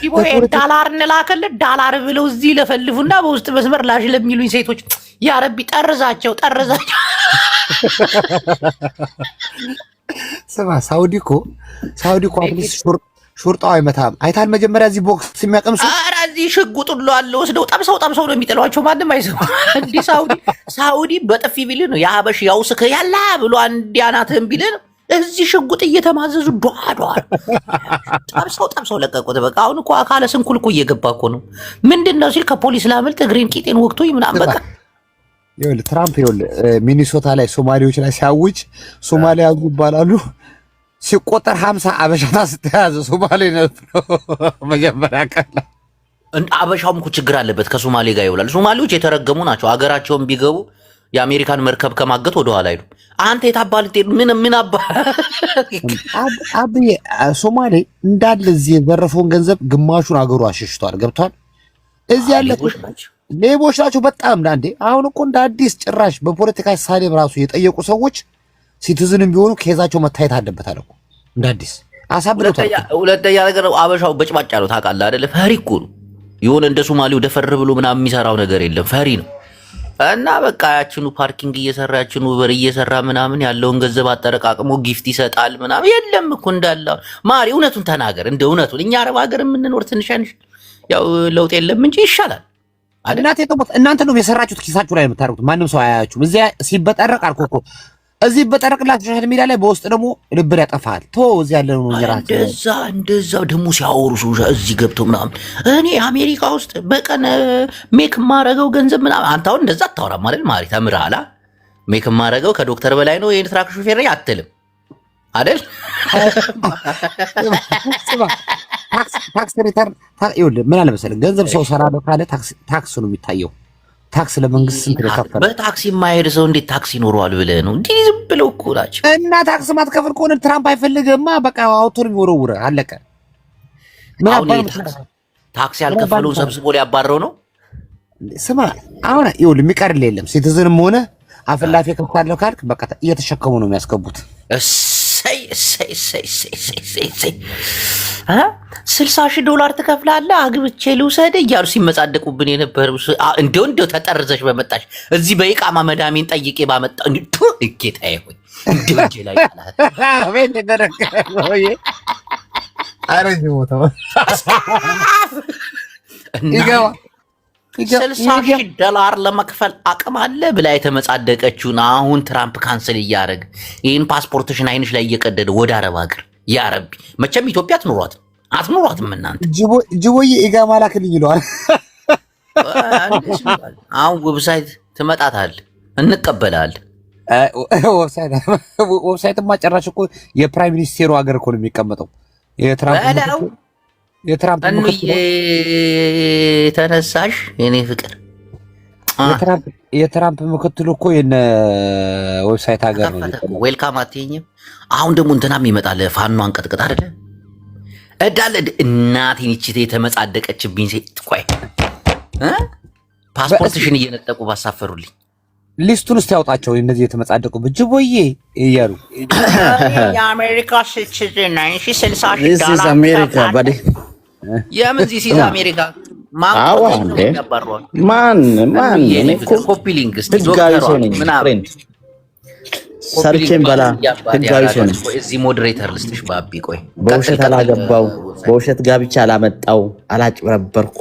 ይቦይ ዳላር እንላከልህ ዳላር ብለው እዚህ ለፈልፉና በውስጥ መስመር ላሽ ለሚሉኝ ሴቶች ያ ረቢ ጠርዛቸው። ስማ ሳውዲ እኮ አትሊስ ሹርጣው አይመታም። አይታል መጀመሪያ እዚህ ቦክስ የሚያቀምሱ ኧረ እዚህ ሽጉጥ ሁሉ አለ ወስደው ጠብሰው ነው የሚጥሏቸው። ማንም አይሰማ። እንዲህ ሳውዲ በጥፊ ቢል ነው የሀበሽ ያውስከ ያላ ብሎ አንድ ያናትህን ቢል ነው እዚህ ሽጉጥ እየተማዘዙ ዷ ጠብሰው ለቀቁት። በቃ አሁን እኮ አካለ ስንኩል እኮ እየገባ እኮ ነው። ምንድን ነው ሲል ከፖሊስ ላመልጥ እግሬን ቂጤን ወቅቶኝ ምናምን በቃ ይኸውልህ ትራምፕ ሚኒሶታ ላይ ሶማሌዎች ላይ ሲያውጅ ሶማሌ ያዙ ይባላሉ። ሲቆጠር 50 አበሻታ ስተያዘ ሶማሌ ነው መጀመሪያ ቀላ አበሻውም እኮ ችግር አለበት ከሶማሌ ጋር ይውላል። ሶማሌዎች የተረገሙ ናቸው። ሀገራቸውን ቢገቡ የአሜሪካን መርከብ ከማገት ወደኋላ አይሉ። አንተ የታባል ምን አባ አብዬ ሶማሌ እንዳለ እዚህ የዘረፈውን ገንዘብ ግማሹን አገሩ አሸሽቷል። ገብቷል። እዚህ ያለ ሌቦች ናቸው በጣም እንዳንዴ። አሁን እኮ እንደ አዲስ ጭራሽ በፖለቲካ ሳሌም ራሱ የጠየቁ ሰዎች ሲቲዝንም ቢሆኑ ከዛቸው መታየት አለበት አለ እኮ እንደ አዲስ አሳብለውታል። ሁለተኛ ነገር አበሻው በጭባጭ ያለው ታውቃለህ አይደለ? ፈሪ እኮ ነው። የሆነ እንደ ሶማሌው ደፈር ብሎ ምናምን የሚሰራው ነገር የለም። ፈሪ ነው። እና በቃ ያችኑ ፓርኪንግ እየሰራ ያችኑ በር እየሰራ ምናምን ያለውን ገንዘብ አጠረቃቅሞ ጊፍት ይሰጣል ምናምን የለም እኮ እንዳለ ማሪ። እውነቱን ተናገር እንደ እውነቱን። እኛ አረብ ሀገር የምንኖር ትንሽ ያው ለውጥ የለም እንጂ ይሻላል። እናንተ ነው የሰራችሁት ኪሳችሁ ላይ የምታደርጉት። ማንም ሰው አያያችሁም። እዚያ ሲበጠረቅ አልኩ እኮ እዚህ በጠረቅላችሁ ሶሻል ሚዲያ ላይ በውስጥ ደግሞ ልብር ያጠፋል። እዚህ ያለ ነው እንጀራችሁ። እንደዛ ደግሞ ሲያወሩ እዚህ ገብተው ምናምን እኔ አሜሪካ ውስጥ በቀን ሜክ የማረገው ገንዘብ ምናምን። አንተ አሁን እንደዛ አታወራም ማለት ማሪ ተምረሃል። ሜክ የማረገው ከዶክተር በላይ ነው የትራክ ሹፌር ነኝ አትልም አይደል? ታክስ ሪተርን ይኸውልህ ምን አለ መሰለህ ገንዘብ ሰው ሰራለሁ ካለ ታክስ ነው የሚታየው። ታክስ ለመንግስት ስንት ለከፈለ በታክሲ የማይሄድ ሰው እንዴት ታክሲ ይኖረዋል ብለህ ነው? እንዲህ ዝም ብለው እኮ ናቸው። እና ታክስ ማትከፍል ከሆነ ትራምፕ አይፈልግማ። በቃ አውቶን የሚወረውርህ አለቀ። ታክሲ ያልከፈለውን ሰብስቦ ሊያባረው ነው። ስማ አሁን ይኸውልህ የሚቀርልህ የለም። ሲቲዝንም ሆነ አፈላፊ ከፍታለሁ ካልክ በቃ እየተሸከሙ ነው የሚያስገቡት። እሰይ $60,000 ትከፍላለህ አግብቼ ልውሰድ እያሉ ሲመጻደቁብን የነበሩ እንደው ተጠርዘሽ በመጣሽ እዚህ በኢቃማ መዳሜን ጠይቄ ባመጣ ጌታዬ ሆይ እንደው እጄ ላይ $60,000 ለመክፈል አቅም አለ ብላ የተመጻደቀችውን አሁን ትራምፕ ካንስል እያደረገ ይህን ፓስፖርትሽን አይንሽ ላይ እየቀደደ ወደ አረብ ሀገር ያረቢ። መቼም ኢትዮጵያ አትኖሯትም እናንተ። ጅቦዬ ኢጋማ ላክልኝ ይለዋል። አሁን ዌብሳይት ትመጣታለህ፣ እንቀበላለን። ዌብሳይትማ ጨራሽ እኮ የፕራይም ሚኒስቴሩ ሀገር እኮ ነው የሚቀመጠው። የትራምፕ ተነሳሽ የኔ ፍቅር የትራምፕ ምክትሉ እኮ የነ ዌብሳይት ሀገር ነው። ዌልካም አትይኝም? አሁን ደግሞ እንትናም ይመጣል። ፋኖ አንቀጥቅጥ አይደለ እዳለ እናቴን ይቺ የተመጻደቀችብኝ ሴት ቆይ ፓስፖርትሽን እየነጠቁ ባሳፈሩልኝ ሊስቱን ውስጥ ያውጣቸው። እነዚህ የተመጻደቁበት ጅቦዬ እያሉ የአሜሪካ ሲቲዝን ነኝ $60,000 አሜሪካ ባዲ የምን ዚህ ሲዛ አሜሪካ ማን ኮፒ ሊንክ ህጋዊ ሰው ነኝ ፍሬንድ ሰርቼን በላ ህጋዊ ሰው ነኝ። እዚህ ሞዴሬተር ልስጥሽ ባቢ ቆይ በውሸት አላገባው በውሸት ጋብቻ አላመጣው አላጭበረበርኩ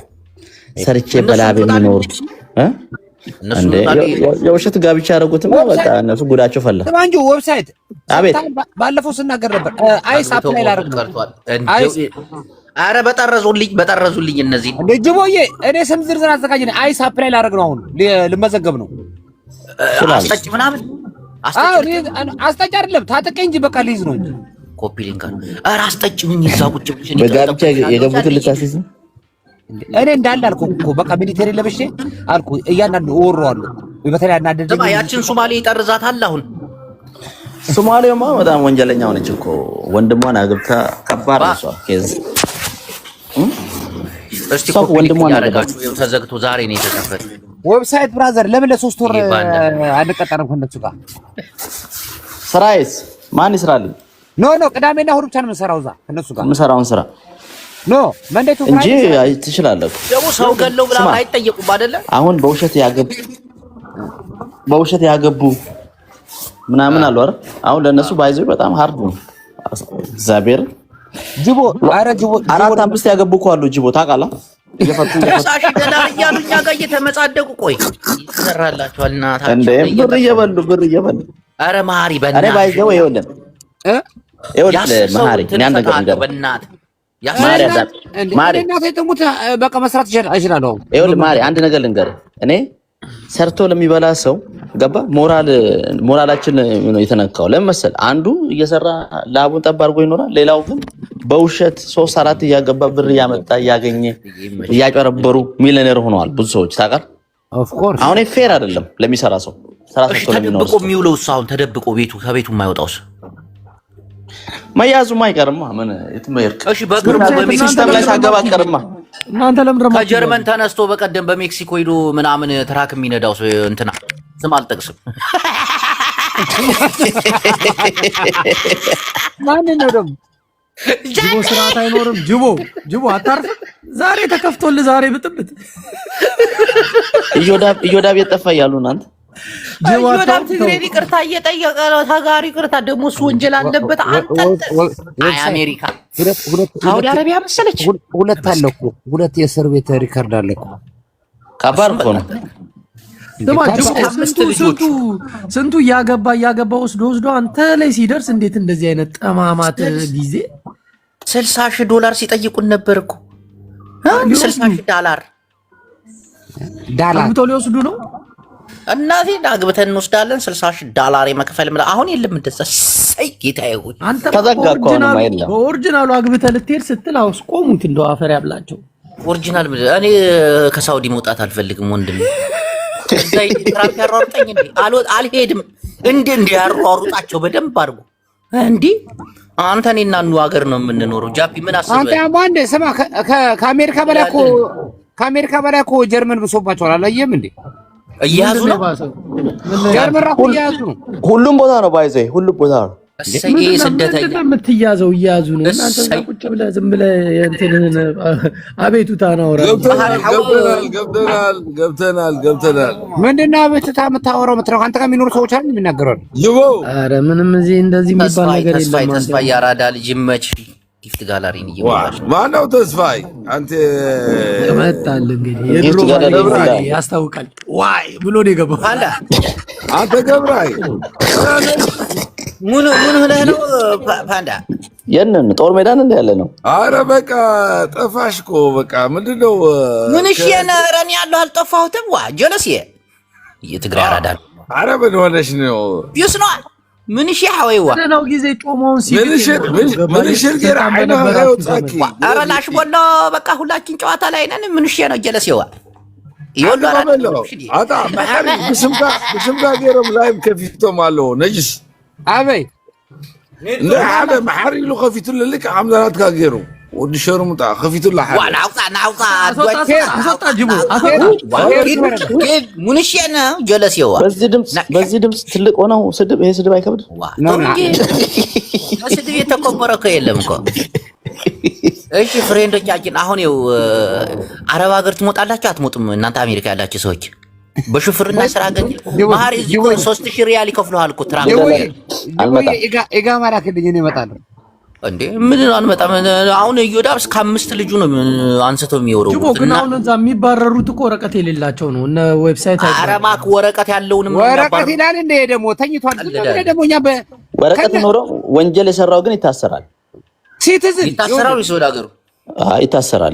ሰርቼ በላ በሚኖር እንዴ የውሸት ጋብቻ ያደረጉትማ በቃ እነሱ ጉዳቸው ፈላ። ተማንጆ ዌብሳይት አቤት ባለፈው ስናገር ነበር። አይስ አፕላይ ላደርግ ነው። አረ በጠረዙልኝ እነዚህ ጅቦዬ እኔ ስም ዝርዝር አዘጋጅ ነኝ። አይስ አፕላይ ላደርግ ነው። አሁን ልመዘገብ ነው። አስጠጭ ምናምን አስጠጭ አይደለም ታጠቀ እንጂ በቃ ሊይዝ ነው እንጂ ኮፒ ሊንክ ነው። አረ አስጠጭ ምን ይዛ ቁጭ ብቻ በጋብቻ የገቡትን ልታስይዝ እኔ እንዳለ አልኩ እኮ በቃ ሚሊተሪ ለብሼ አልኩ እያንዳንዱ ወሮዋለሁ። በተለይ አናደደኝ። ያችን ሶማሌ ይጠርዛታል። አሁን ሶማሌማ በጣም ወንጀለኛ ሆነች እኮ ወንድሟን አግብታ ከባድ ነው እሷ ኬዝ እስቲ ኮፒ ወንድሟን ያረጋችሁ ተዘግቶ ዛሬ ነው የተከፈተ ዌብሳይት ብራዘር ለምን ለ3 ወር አንቀጠርም ከነሱ ጋር ስራይስ ማን ይስራል ኖ ቅዳሜና እሑድ ብቻ ነው የምንሰራው እዛ ከነሱ ጋር የምሰራውን ስራ ኖ መንዴቱ እንጂ ትችላለህ ደግሞ ሰው ገለው ብላ አይጠየቁም አይደለ አሁን በውሸት ያገቡ ምናምን አሉ አይደል አሁን ለነሱ ባይዘው በጣም ሃርድ ነው እግዚአብሔር ጅቦ 4-5 ያገቡ እኮ አሉ ጅቦ ታውቃለህ ሳሽ ደላር እያሉ እኛ ጋር እየተመጻደቁ ቆይ ይሰራላችኋል እናታችሁ እንዴ ብር እየበሉ አረ ማሪ በእናትህ አረ ባይዘው ይኸውልህ ማሪ እኔ አንድ ነገር ልንገርህ በእናትህ ማሪ እናቴ ተሙት በቃ መስራት ይችላል ይኸውልህ ማሪ አንድ ነገር ልንገርህ እኔ ሰርቶ ለሚበላ ሰው ገባ ሞራላችን ነው የተነካው ለምን መሰል አንዱ እየሰራ ላቡን ጠብ አድርጎ ይኖራል ሌላው ግን በውሸት 3-4 እያገባ ብር ያመጣ ያገኘ እያጨረበሩ ሚሊዮነር ሆነዋል ብዙ ሰዎች ታውቃለህ ኦፍ ኮርስ አሁን ፌር አይደለም ለሚሰራ ሰው ስራ ሰርቶ ለሚኖር ተደብቆ የሚውለው ሳውን ተደብቆ ከቤቱ የማይወጣው ሰው መያዙ ማይቀርማ ምን የትመርክ እሺ በቅርቡ በሲስተም ላይ ሳገባ ቀርማ እናንተ ለምን ከጀርመን ተነስቶ በቀደም በሜክሲኮ ሄዶ ምናምን ትራክ የሚነዳው ሰው እንትና ስም አልጠቅስም ማን ነው ደግሞ ጅቦ ስርዓት አይኖርም ጅቦ አታርፍ ዛሬ ተከፍቶልህ ዛሬ ብጥብጥ እዮዳብ የጠፋ ያሉ እናንተ ጅቦዳብ ትግሬ ይቅርታ እየጠየቀ ነው ተጋሪ ይቅርታ ደግሞ እሱ ወንጀል አለበት አንተ አይ አሜሪካ ሳውዲ አረቢያ መሰለች ሁለት አለ እኮ ሁለት የእስር ቤት ሪከርድ አለ እኮ ከባድ እኮ ነው ስንቱ እያገባ ወስዶ አንተ ላይ ሲደርስ እንዴት እንደዚህ አይነት ጠማማት ጊዜ $60,000 ሲጠይቁን ነበር እኮ $60,000 አግብተው ሊወስዱ ነው እናቴ አግብተን እንወስዳለን $60,000 የመክፈል አሁን የለም እንደዛ ጌታዬ ሆይ አንተ ተዘጋጓው በኦሪጂናሉ አግብተህ ልትሄድ ስትል አስቆሙት እንደው አፈር ያብላቸው ኦሪጂናል እኔ ከሳውዲ መውጣት አልፈልግም ወንድም እዛይ ትራምፕ ያሯሩጠኝ እንዴ አልሄድም እንዴ ያሯሩጣቸው በደንብ አድርጎ እንዴ አንተ እኔና ኑ ሀገር ነው የምንኖረው ጃፒ ምን አሰበ አንተ ማንደ ስማ ከአሜሪካ በላይ እኮ ጀርመን ብሶባቸዋል አላየም እንዴ እያዙ ነው ጀርመን ራሱ እያዙ ነው ሁሉም ቦታ ነው ባይዘይ ሁሉም ቦታ ነው እሰይ ስደተኛ የምትያዘው እያዙ ነው እናንተ ቁጭ ብለህ ዝም ብለህ እንትንን አቤቱታ ነው ገብተናል ምንድነው አቤቱታ የምታወራው አንተ ጋር የሚኖሩ ሰዎች አይደል የሚናገረው ይቦ ኧረ ምንም እዚህ እንደዚህ የሚባል ነገር የለም ተስፋ ያራዳ ልጅ መች ጊፍት ጋላሪን ይይባል ማነው ተስፋይ አንተ መጣል እንግዲህ የድሮ ያስታውቃል ዋይ ብሎ ነው የገባው አንተ ገብራይ ምን ሆነህ ነው ፓንዳ የነን ጦር ሜዳን እንደ ያለ ነው አረ በቃ ጠፋሽኮ በቃ ምንድነው ምን እሺ የነረን ያለው አልጠፋሁትም ዋ ጀለስ የትግራይ አራዳ አረ ምን ሆነሽ ነው ይስና ምን እሺ ሐወይዋ ነው ጊዜ ጮሞውን ምን እሺ ገራ አይነ ነው ጻቂ አረ ላሽ ቦሎ በቃ ሁላችን ጨዋታ ላይ ነን ምን እሺ ነው ጀለስ ይዋ ይወላ አታ በስምጋ ገረም ላይም ከፊቶም አለው ነጅስ አበይ እንደ ሓደ ማሕሪ ኢሉ ከፊቱ ልክ ዓምዛናት ካገይሩ ወዲ ሸርሙጣ ከፊቱ ላ ሓደ ዋላ አውጣ አስወጣ ጅቡ ሙንሽና ጀለስ ይዋ በዚህ ድምጽ ትልቅ ሆነው ስድብ ይሄ ስድብ አይከብድ ስድብ የተቆበረ እኮ የለም እኮ እሺ ፍሬንዶቻችን አሁን ይኸው አረብ ሀገር ትሞጣላችሁ አትሞጡም እናንተ አሜሪካ ያላችሁ ሰዎች በሹፍርና ስራ ገኝ ማህር እዚህ 3000 ሪያል ይከፍሉሃል እኮ ትራምፕ ኢጋ ማራክልኝ እኔ እመጣለሁ እንዴ ምን አንመጣም አሁን እዮዳብ እስከ 5 ልጁ ነው አንስተው የሚወረው ጅቦ ግን አሁን እዛ የሚባረሩት እኮ ወረቀት የሌላቸው ነው እነ ዌብሳይት አረማክ ወረቀት ያለውንም ወረቀት ይላል እንደ ደግሞ ተኝቷል ደግሞ እኛ ወረቀት ኖሮ ወንጀል የሰራው ግን ይታሰራል ሲቲዝን ይታሰራል ይሶዳ ሀገሩ ይታሰራል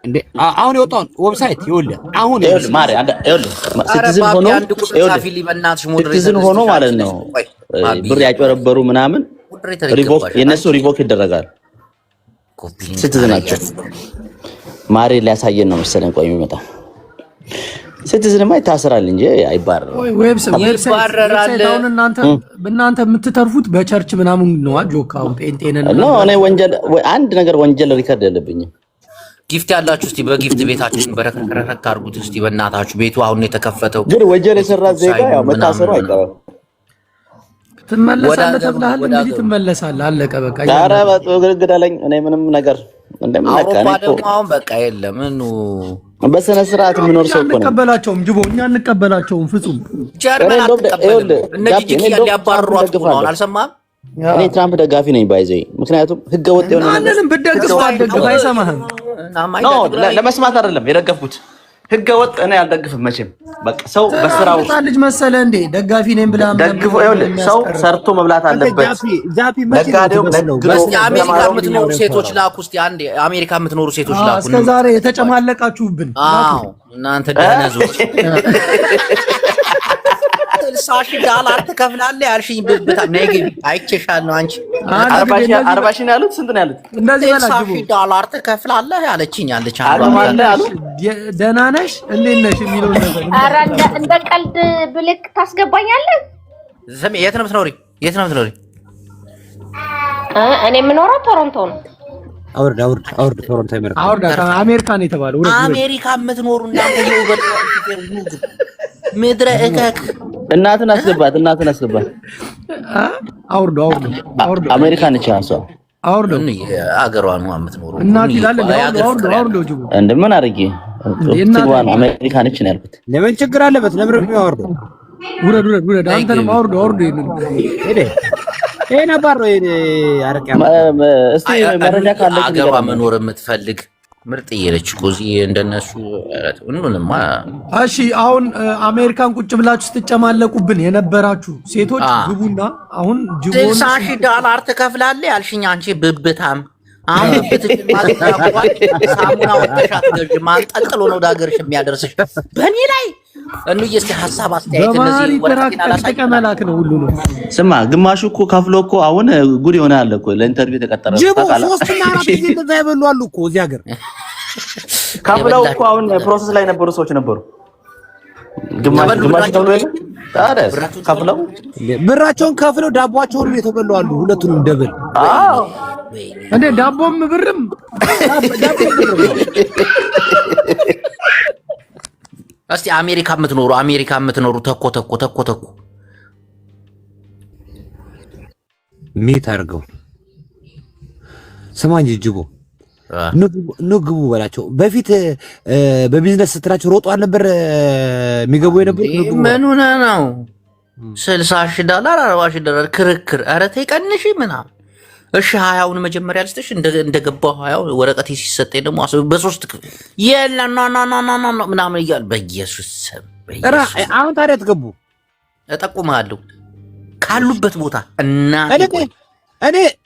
እንዴ አሁን የወጣውን ዌብሳይት ይኸውልህ አሁን ማሪ ሲቲዝን ሆኖ ማለት ነው ብር ያጭበረበሩ ምናምን ሪቮክ የነሱ ሪቮክ ይደረጋል ሲቲዝናቸው ማሪ ሊያሳየን ነው መሰለኝ ቆይ የሚመጣ ሲቲዝንማ ይታሰራል እንጂ አይባረርም። ዌብሳይት አሁን እናንተ የምትተርፉት በቸርች ምናምን ነው። ጆካው ጴንጤነን ነው። እኔ ወንጀል አንድ ነገር ወንጀል ሪከርድ የለብኝም። ጊፍት ያላችሁ እስቲ በጊፍት ቤታችሁን በረከረክ አድርጉት እስቲ በእናታችሁ። ቤቱ አሁን የተከፈተው ግን ወንጀል የሰራ ዜጋ ያው መታሰሩ አይቀርም። ትመለሳለህ ተብለሃል። እንግዲህ ትመለሳለህ። አለቀ በቃ። ኧረ ግድግዳለኝ እኔ ምንም ነገር እንደምናውቀው በቃ የለም። በስነ ስርዓት የሚኖር ሰው እኮ ነው። እንቀበላቸውም ጅቦ እኛ እንቀበላቸውም ፍጹም ጀርመን አትቀበልም። እነዚህ ጅኪ ሊያባርሯት ነው። አልሰማህም? እኔ ትራምፕ ደጋፊ ነኝ ባይዘ። ምክንያቱም ህገ ወጥ የሆነ ማንንም ብትደግፍ አይሰማህም። ለመስማት አይደለም የደገፍኩት ህገ ወጥ እኔ አልደግፍም መቼም። በቃ ሰው በስራው ልጅ መሰለህ እንዴ ደጋፊ ነኝ ብላ ደግፎ ሰው ሰርቶ መብላት አለበት። ነጋዴውም አሜሪካ የምትኖሩ ሴቶች ላኩ እስቲ አንዴ። አሜሪካ የምትኖሩ ሴቶች ላኩ። እስከ ዛሬ የተጨማለቃችሁብን እናንተ ደነዞች $60 ትከፍላለህ ያልሽኝ ብብታ ነይ ግቢ አይቼሻለሁ። አንቺ 40 ሺህ ነው ያሉት። ስንት ነው ያሉት? እንደዚህ $60 ትከፍላለህ ያለችኝ አለች። ደህና ነሽ እንዴት ነሽ የሚለው ነገር ኧረ እንደ ቀልድ ብልክ ታስገባኛለህ። የት ነው የምትኖሪ? የት ነው የምትኖሪ? እኔ የምኖረው ቶሮንቶ ነው። አውርድ ቶሮንቶ አሜሪካ ነው የተባለው። አሜሪካ የምትኖሩ እናንተ ይውበል ምድረ እከክ እናትን አስገባት። አውርዶ አሜሪካ ነች እሷ። አውርዶ አገሯ ነው የምትኖረው እናት ይላል። አውርዶ ጅቡ እንደምን አድርጌ ትግባን አሜሪካ ነች ነው ያልኩት። ለምን ችግር አለበት? ለምን ነው ያወርደው? ውረድ አንተንም አውርዶ ይሄ ነበር አረቂያ እስቲ መረጃ ካለ አገሯ መኖር የምትፈልግ ምርጥ እየለች እኮ እዚህ እንደነሱ እንኑንማ። እሺ አሁን አሜሪካን ቁጭ ብላችሁ ስትጨማለቁብን የነበራችሁ ሴቶች ግቡና አሁን $60 ትከፍላለህ ያልሽኝ አንቺ ብብታም። አሁን ብብትሽ ሳሙና ወጥሻት ገዥ ማንጠልጥሎ ነው ዳገርሽ የሚያደርስሽ በእኔ ላይ እንዴ። እስኪ ሐሳብ አስተያየት እነዚህ ወራቂና መላክ ነው ሁሉ ነው። ስማ ግማሹ እኮ ከፍሎ እኮ አሁን ጉድ ይሆናል አለ እኮ ለኢንተርቪው ተቀጠረ። ጅቦ 3 እና 4 ጊዜ እንደዛ ይበሉ አሉ እኮ እዚህ ሀገር ከፍለው እኮ አሁን ፕሮሰስ ላይ ነበሩ ሰዎች ነበሩ። ግማሽ ከፍሎ ከፍለው ብራቸውን ከፍለው ዳቦአቸውን የተበሉ አሉ። ሁለቱንም ደብል እንዴ ዳቦም ብርም እስቲ አሜሪካ የምትኖሩ ተኮ ሚት አድርገው ስማኝ ጅቦ ንግቡ በላቸው። በፊት በቢዝነስ ስትራቸው ሮጦ አልነበር የሚገቡ የነበሩ ምን ሆነ ነው $60 $40 ክርክር። ኧረ ተይ ቀንሺ ምናምን። እሺ 20ውን መጀመሪያ ልስጥሽ እንደገባው 20 ወረቀቴ ሲሰጠኝ ደግሞ በሶስት የለ ና ምናምን እያል በኢየሱስ ስም አሁን ታዲያ ትገቡ እጠቁምሃለሁ ካሉበት ቦታ እና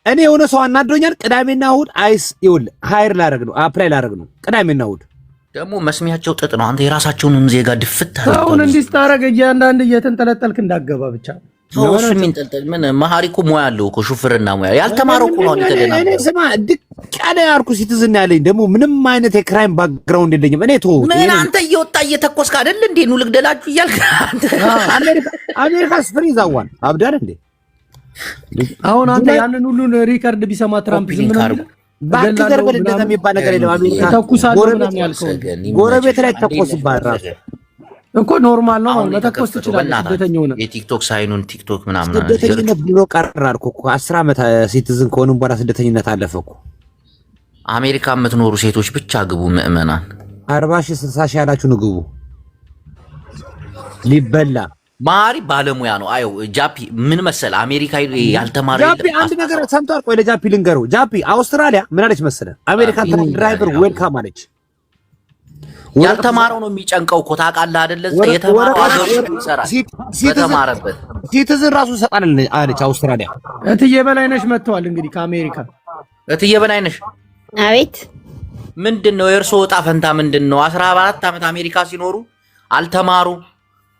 እኔ የሆነ ሰው አናዶኛል። ቅዳሜና እሑድ አይስ ይኸውልህ ሃይር ላደርግ ነው አፕላይ ላደርግ ነው። ቅዳሜና እሑድ ደግሞ መስሚያቸው ጥጥ ነው። አንተ የራሳቸውንም ዜጋ ድፍት አድርገው አሁን እንዲህ ስታረግ እያንዳንድ እየተንጠለጠልክ እንዳገባ ብቻ ተወሱ። የሚንጠልጠል ምን መሀሪ እኮ ሙያ አለው እኮ ሹፍርና ሙያ ያልተማረው እኮ ነው። እኔ ስማ ድቅ ያለ ያርኩ ሲቲዝን ያለኝ ደግሞ ምንም አይነት የክራይም ባክግራውንድ የለኝም። እኔ ተው ምን አንተ እየወጣ እየተኮስክ አይደል እንዴ? ኑ ልግደላችሁ እያልክ አሜሪካስ ፍሪ ዛዋን አብዳል እንዴ? አሁን አንተ ያንን ሁሉን ሪከርድ ቢሰማ ትራምፕ ዝም ነው ባክተር በል እንደዛ የሚባል ነገር የለም። አሜሪካ ጎረቤት ላይ ተኮስባል ራሱ እኮ ኖርማል ነው። መተኮስ ትችላለህ። ስደተኛው ነው የቲክቶክ ሳይኑን ቲክቶክ ምናምን ስደተኝነት ብሎ ቀራርኩ እኮ 10 ዓመት ሲቲዝን ከሆነ በኋላ ስደተኝነት አለፈ እኮ። አሜሪካ የምትኖሩ ሴቶች ብቻ ግቡ። ምእመናን 40 ሺህ 60 ሺህ ያላችሁ ግቡ። ሊበላ ማሪ ባለሙያ ነው። አዩ ጃፒ ምን መሰለ አሜሪካ ያልተማረ ጃፒ አንድ ነገር ሰምቷል። ቆይ ለጃፒ ልንገረው። ጃፒ አውስትራሊያ ምን አለች መሰለ አሜሪካን ድራይቨር ዌልካም አለች። ያልተማረው ነው የሚጨንቀው እኮ ታውቃለህ አይደለ? የተማረው ይሰራል በተማረበት ሲቲዝን ራሱ ሰጣን አለች አውስትራሊያ። እትዬ በላይነሽ መጥተዋል እንግዲህ ከአሜሪካ። እትዬ በላይነሽ አቤት። ምንድነው የእርሶ ዕጣ ፈንታ ምንድነው? 14 ዓመት አሜሪካ ሲኖሩ አልተማሩ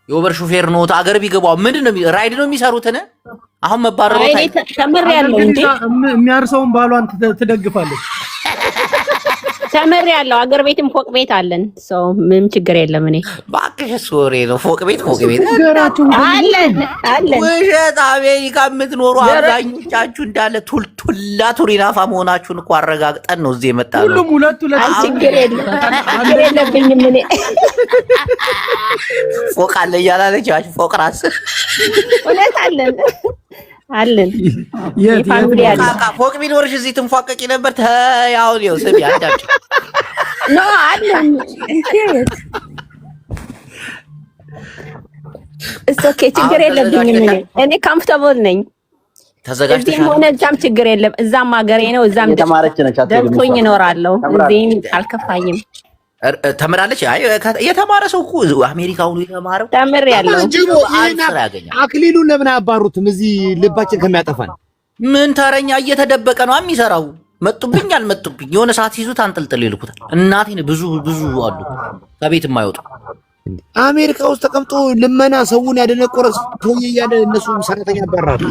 የኦቨር ሹፌር ነው። አገር ቢገባው ምንድነው ራይድ ነው የሚሰሩትን። አሁን መባረሩ ተመር ያለው እንዴ የሚያርሰውን ባሏን ትደግፋለች። ተምሬያለሁ። አገር ቤትም ፎቅ ቤት አለን። ሰው ምንም ችግር የለም። እኔ እባክሽ ሶሪ ነው ፎቅ ቤት አለን። ውሸት። አሜሪካ የምትኖሩ አብዛኞቻችሁ እንዳለ ቱልቱላ ቱሪናፋ መሆናችሁን እኮ አረጋግጠን ነው እዚህ የመጣነው። ሁሉም ሁለት ችግር የለብኝም እኔ ፎቅ አለ እያላለች ፎቅ ራስ እውነት አለን ፎቅ ቢኖርሽ እዚህ ትንፏቀቂ ነበር። ተያው ነው ስሚ አዳምጪ ኖ አለን ኦኬ ችግር የለብኝም እኔ ኮምፎርታብል ነኝ። ተዘጋጅተሻል? ሆነ እዛም ችግር የለም። እዛም ሀገሬ ነው። እዛም ደርሶኝ እኖራለሁ። እዚህም አልከፋኝም። ተምራለች። አይ የተማረ ሰው እኮ አሜሪካው ነው የተማረው። ተምሬያለሁ። አክሊሉን ለምን አያባሩትም? እዚህ ልባችን ከሚያጠፋን ምን ተረኛ እየተደበቀ ነው የሚሰራው። መጡብኝ አልመጡብኝ የሆነ ሰዓት ይዙት አንጠልጥል ይልኩታል። እናቴን ብዙ አሉ ከቤት የማይወጡ አሜሪካ ውስጥ ተቀምጦ ልመና ሰውን ያደነቆረ ሰውዬ እያለ እነሱ ሰራተኛ ያባራሉ።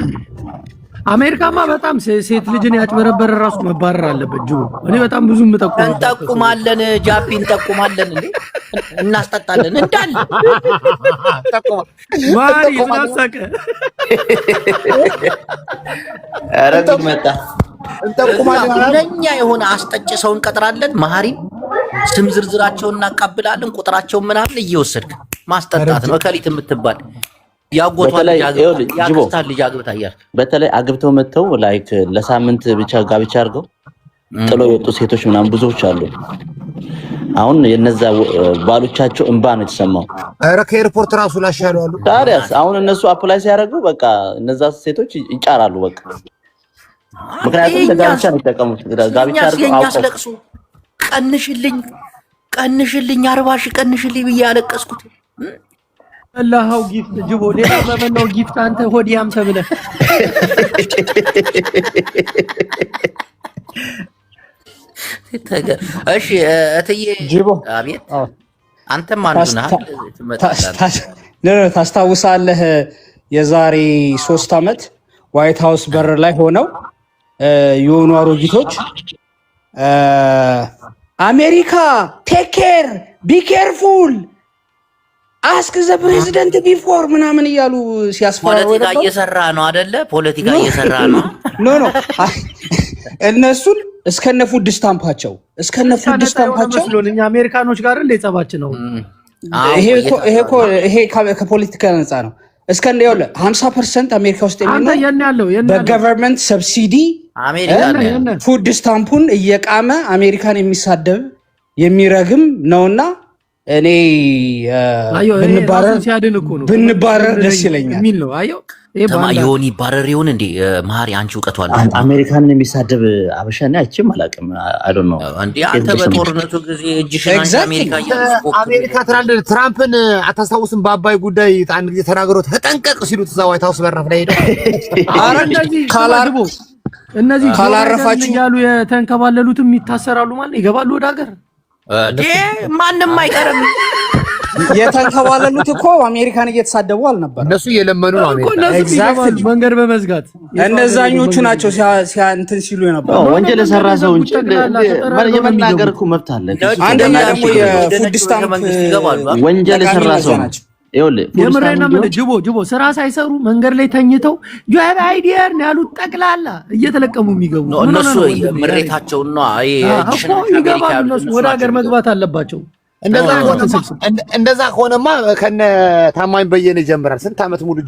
አሜሪካማ በጣም ሴት ልጅን ያጭበረበረ ራሱ መባረር አለበት። ጅቡ እኔ በጣም ብዙ እንጠቁማለን፣ ጃፒ እንጠቁማለን፣ እንዴ እናስጠጣለን እንዳለ ማሪ ምናሰቀ አረብ መጣ እንጠቁማለን። ለኛ የሆነ አስጠጭ ሰው እንቀጥራለን። መሀሪም ስም ዝርዝራቸውን እናቃብላለን። ቁጥራቸውን ምናምን እየወሰድክ ማስጠጣት ነው። ከሊት የምትባል ያጎቷን ልጅ አግብታ እያልክ በተለይ አግብተው መጥተው ላይክ ለሳምንት ብቻ ጋብቻ አድርገው ጥሎ የወጡ ሴቶች ምናምን ብዙዎች አሉ። አሁን የነዛ ባሎቻቸው እንባ ነው የተሰማው። ኧረ ከኤርፖርት ራሱ ላሻሉ አሉ። ታዲያስ አሁን እነሱ አፕላይ ሲያደርጉ በቃ እነዛ ሴቶች ይጫራሉ በቃ። ምክንያቱም ለጋብቻ ነው የተጠቀሙት። ጋብቻ አድርገው ያስለቅሱ ቀንሽልኝ 40 ሺህ ቀንሽልኝ ብዬ ያለቀስኩት አላህው ጊፍት ጅቦ ሌላ በመናው ጊፍት አንተ ሆዲያም ተብለህ እሺ እትዬ ጅቦ አቤት አንተም አንዱና ታስታውሳለህ የዛሬ 3 ዓመት ዋይት ሃውስ በር ላይ ሆነው የሆኑ አሮጊቶች አሜሪካ ቴክ ኬር ቢ ኬርፉል አስክ ዘ ፕሬዚደንት ቢፎር ምናምን እያሉ ሲያስፈራሩ ፖለቲካ እየሰራ ነው አይደለ? ፖለቲካ እየሰራ ነው። ኖ እነሱን እስከነ ፉድ ስታምፓቸው እኛ አሜሪካኖች ጋር እንደ ጸባችን ነው። ይሄ ከፖለቲካ ነፃ ነው። እስከነ ይወለ 50% አሜሪካ ውስጥ የሚኖር በገቨርንመንት ሰብሲዲ ፉድ ስታምፑን እየቃመ አሜሪካን የሚሳደብ የሚረግም ነውና እኔ ብንባረር ደስ ይለኛል ሚል ነው። አዮ ዮኒ ባረር ይሁን እንዴ ማሪ አንቺ እውቀቱ አለ። አሜሪካንን የሚሳደብ አበሻና አይቼም አላውቅም። አይ ዶንት ኖ እንዴ አንተ በጦርነቱ ጊዜ እጅሽን አሜሪካ ትራምፕን አታስታውስም? በአባይ ጉዳይ አንድ ጊዜ ተናግረው ተጠንቀቅ ሲሉት እዛ ዋይት ሃውስ በራፍ ላይ ሄደው አረ እነዚህ ካላረፋችሁ ያሉ የተንከባለሉትም ይታሰራሉ ማለት ይገባሉ ወደ ሀገር ማንም አይቀርም። የተንከባለሉት እኮ አሜሪካን እየተሳደቡ አልነበር? እነሱ እየለመኑ ነው አሜሪካን መንገድ በመዝጋት እነዛኞቹ ናቸው እንትን ሲሉ የነበረው። ወንጀል የሰራ ሰው እንጂ የመናገር እኮ መብት አለ። አንደኛ ደግሞ የፉድ ስታምፕ ወንጀል የሰራ ሰው ናቸው። የምሬና ምን ጅቦ ስራ ሳይሰሩ መንገድ ላይ ተኝተው ጆብ አይዲየር ነው ያሉት። ጠቅላላ እየተለቀሙ የሚገቡ እነሱ ምሬታቸው ነው። ይገባሉ። እነሱ ወደ ሀገር መግባት አለባቸው። እንደዛ ከሆነማ ከነ ታማኝ በየነ ይጀምራል። ስንት ዓመት ሙሉ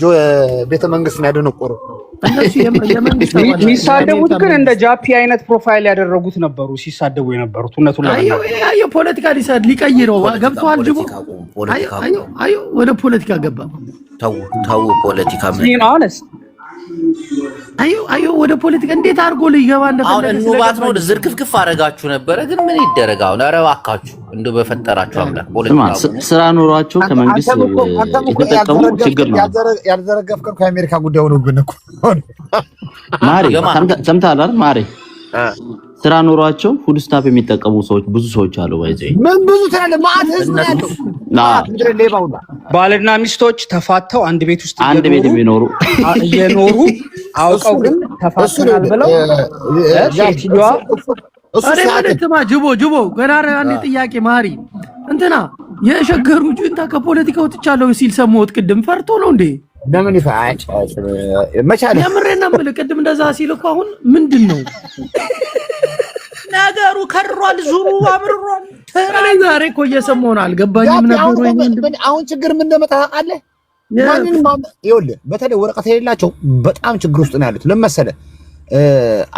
ቤተ መንግስት ነው ያደነቆሩ። እነሱ የመንግስት የሚሳደቡት ግን እንደ ጃፒ አይነት ፕሮፋይል ያደረጉት ነበሩ ሲሳደቡ የነበሩት። እውነቱን አየሁ ፖለቲካ ሊቀይረው ገብቷል። ጅቦ አየሁ ወደ ፖለቲካ ገባ። ተው ፖለቲካ ምን አለስ አየሁ ወደ ፖለቲካ እንዴት አድርጎ ሊገባ እንደፈለገ ኑባት ነው። ዝርክፍክፍ አደረጋችሁ ነበረ። ግን ምን ይደረጋው? ኧረ እባካችሁ እንደው በፈጠራችሁ አምላክ ፖለቲካ ስራ ኖሯችሁ ከመንግስት የተጠቀሙ ችግር ነው። ያልዘረገፍከው ከአሜሪካ ጉዳይ ነው። ግን እኮ ማሪ ሰምተሃል አይደል? ማሪ ስራ ኖሯቸው ፉድ ስታምፕ የሚጠቀሙ ሰዎች ብዙ ሰዎች አሉ። ባይዘይ ምን ብዙ ትላለህ? ማት ህዝብ ያለው ባልና ሚስቶች ተፋተው አንድ ቤት ውስጥ የሚኖሩ አውቀው ግን ተፋተናል ብለው እሱማ ጅቦ ገና አንድ ጥያቄ ማሪ እንትና የሸገሩ ጁንታ ከፖለቲካ ወጥቻለሁ ሲል ሰሞት ቅድም ፈርቶ ነው እንዴ? ለምን ይፋጭ መቻል የምሬና ማለት ቅድም እንደዛ ሲል እኮ አሁን ምንድነው ነገሩ? ከሯል፣ ዙሩ አምርሯል። ዛሬ እኮ እየሰማሁ ነው፣ አልገባኝም ነበር። አሁን ችግር ምን እንደመጣ ታውቃለህ? ማንንም ይኸውልህ፣ በተለይ ወረቀት የሌላቸው በጣም ችግር ውስጥ ነው ያሉት። ለምን መሰለህ?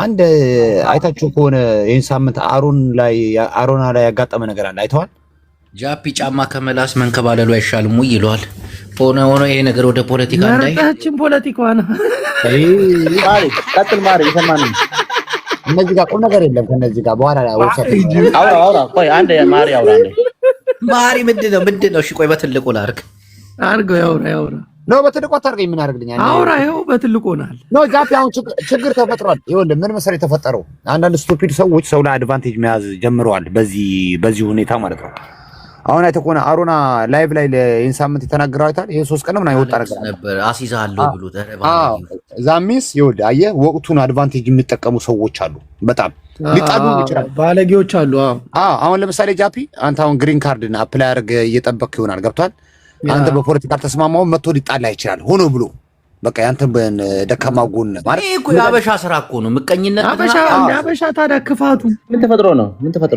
አንድ አይታችሁ ከሆነ ይህን ሳምንት አሮና ላይ ያጋጠመ ነገር አለ። አይተዋል? ጃፒ ጫማ ከመላስ መንከባለሉ አይሻልም ወይ ይለዋል። ሆነ ይሄ ነገር ወደ ፖለቲካ እንዳይታችን ፖለቲካ ነው። ማሪ ቀጥል። ማሪ ይሰማኝ። እነዚህ ጋር ቁም ነገር የለም። ከነዚህ ጋር በኋላ አውራ ቆይ አንዴ ማሪ አውራ አንዴ ማሪ ምንድነው? እሺ ቆይ በትልቁ ላርግ አርገው ያውራ ነው። በትልቁ አታርገኝ። ምን አርግልኛል? አውራ ይኸው በትልቁ ሆናል። ነው ጃፒ አሁን ችግር ተፈጥሯል። ይኸውልህ ምን መሰለህ የተፈጠረው፣ አንዳንድ ስቱፒድ ሰዎች ሰው ላይ አድቫንቴጅ መያዝ ጀምረዋል። በዚህ ሁኔታ ማለት ነው። አሁን አይተህ ከሆነ አሮና ላይቭ ላይ ለይህን ሳምንት የተናገረው አይታል። ይሄ 3 ቀን ምን አይወጣ ነገር ነበር አሲዛለሁ ብሎ ዛሚስ ይኸውልህ አየህ፣ ወቅቱን አድቫንቴጅ የሚጠቀሙ ሰዎች አሉ። በጣም ሊጣሉ ይችላል፣ ባለጌዎች አሉ። አሁን ለምሳሌ ጃፒ አንተ አሁን ግሪን ካርድን አፕላይ አድርገህ እየጠበቅህ ይሆናል። ገብቷል? አንተ በፖለቲካ ተስማማው መጥቶ ሊጣላ ይችላል ሆኖ ብሎ በቃ ያንተን ደካማ ጎን ማለት ይሄ እኮ የአበሻ ስራ እኮ ነው። ምቀኝነት አበሻ ታዲያ ክፋቱ ምን ተፈጥሮ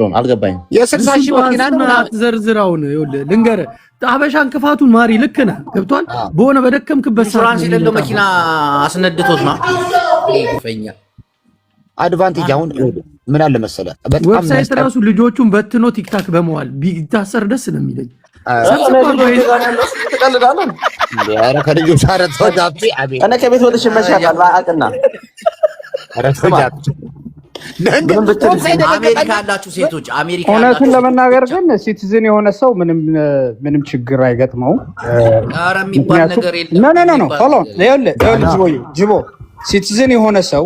ነው? አልገባኝም። የ60 ሺህ መኪና ነው ዘርዝራውን ይኸውልህ ልንገርህ፣ አበሻን ክፋቱን ማሪ ልክ ነህ። ገብቷል? በሆነ በደከምክበት ኢንሹራንስ የሌለው መኪና አስነድቶት ነው ይፈኛ አድቫንቴጅ። አሁን ምን አለ መሰለህ፣ በጣም ዌብሳይት ራሱ ልጆቹን በትኖ ቲክታክ በመዋል ቢታሰር ደስ ነው የሚለኝ። ከቤት ወጥሽ መሻታል አቅና አሜሪካ ያላችሁ ሴቶች አሜሪካ እውነቱን ለመናገር ግን ሲቲዝን የሆነ ሰው ምንም ችግር አይገጥመውም። ኧረ የሚባል ነገር የለም። ጅቦ ሲቲዝን የሆነ ሰው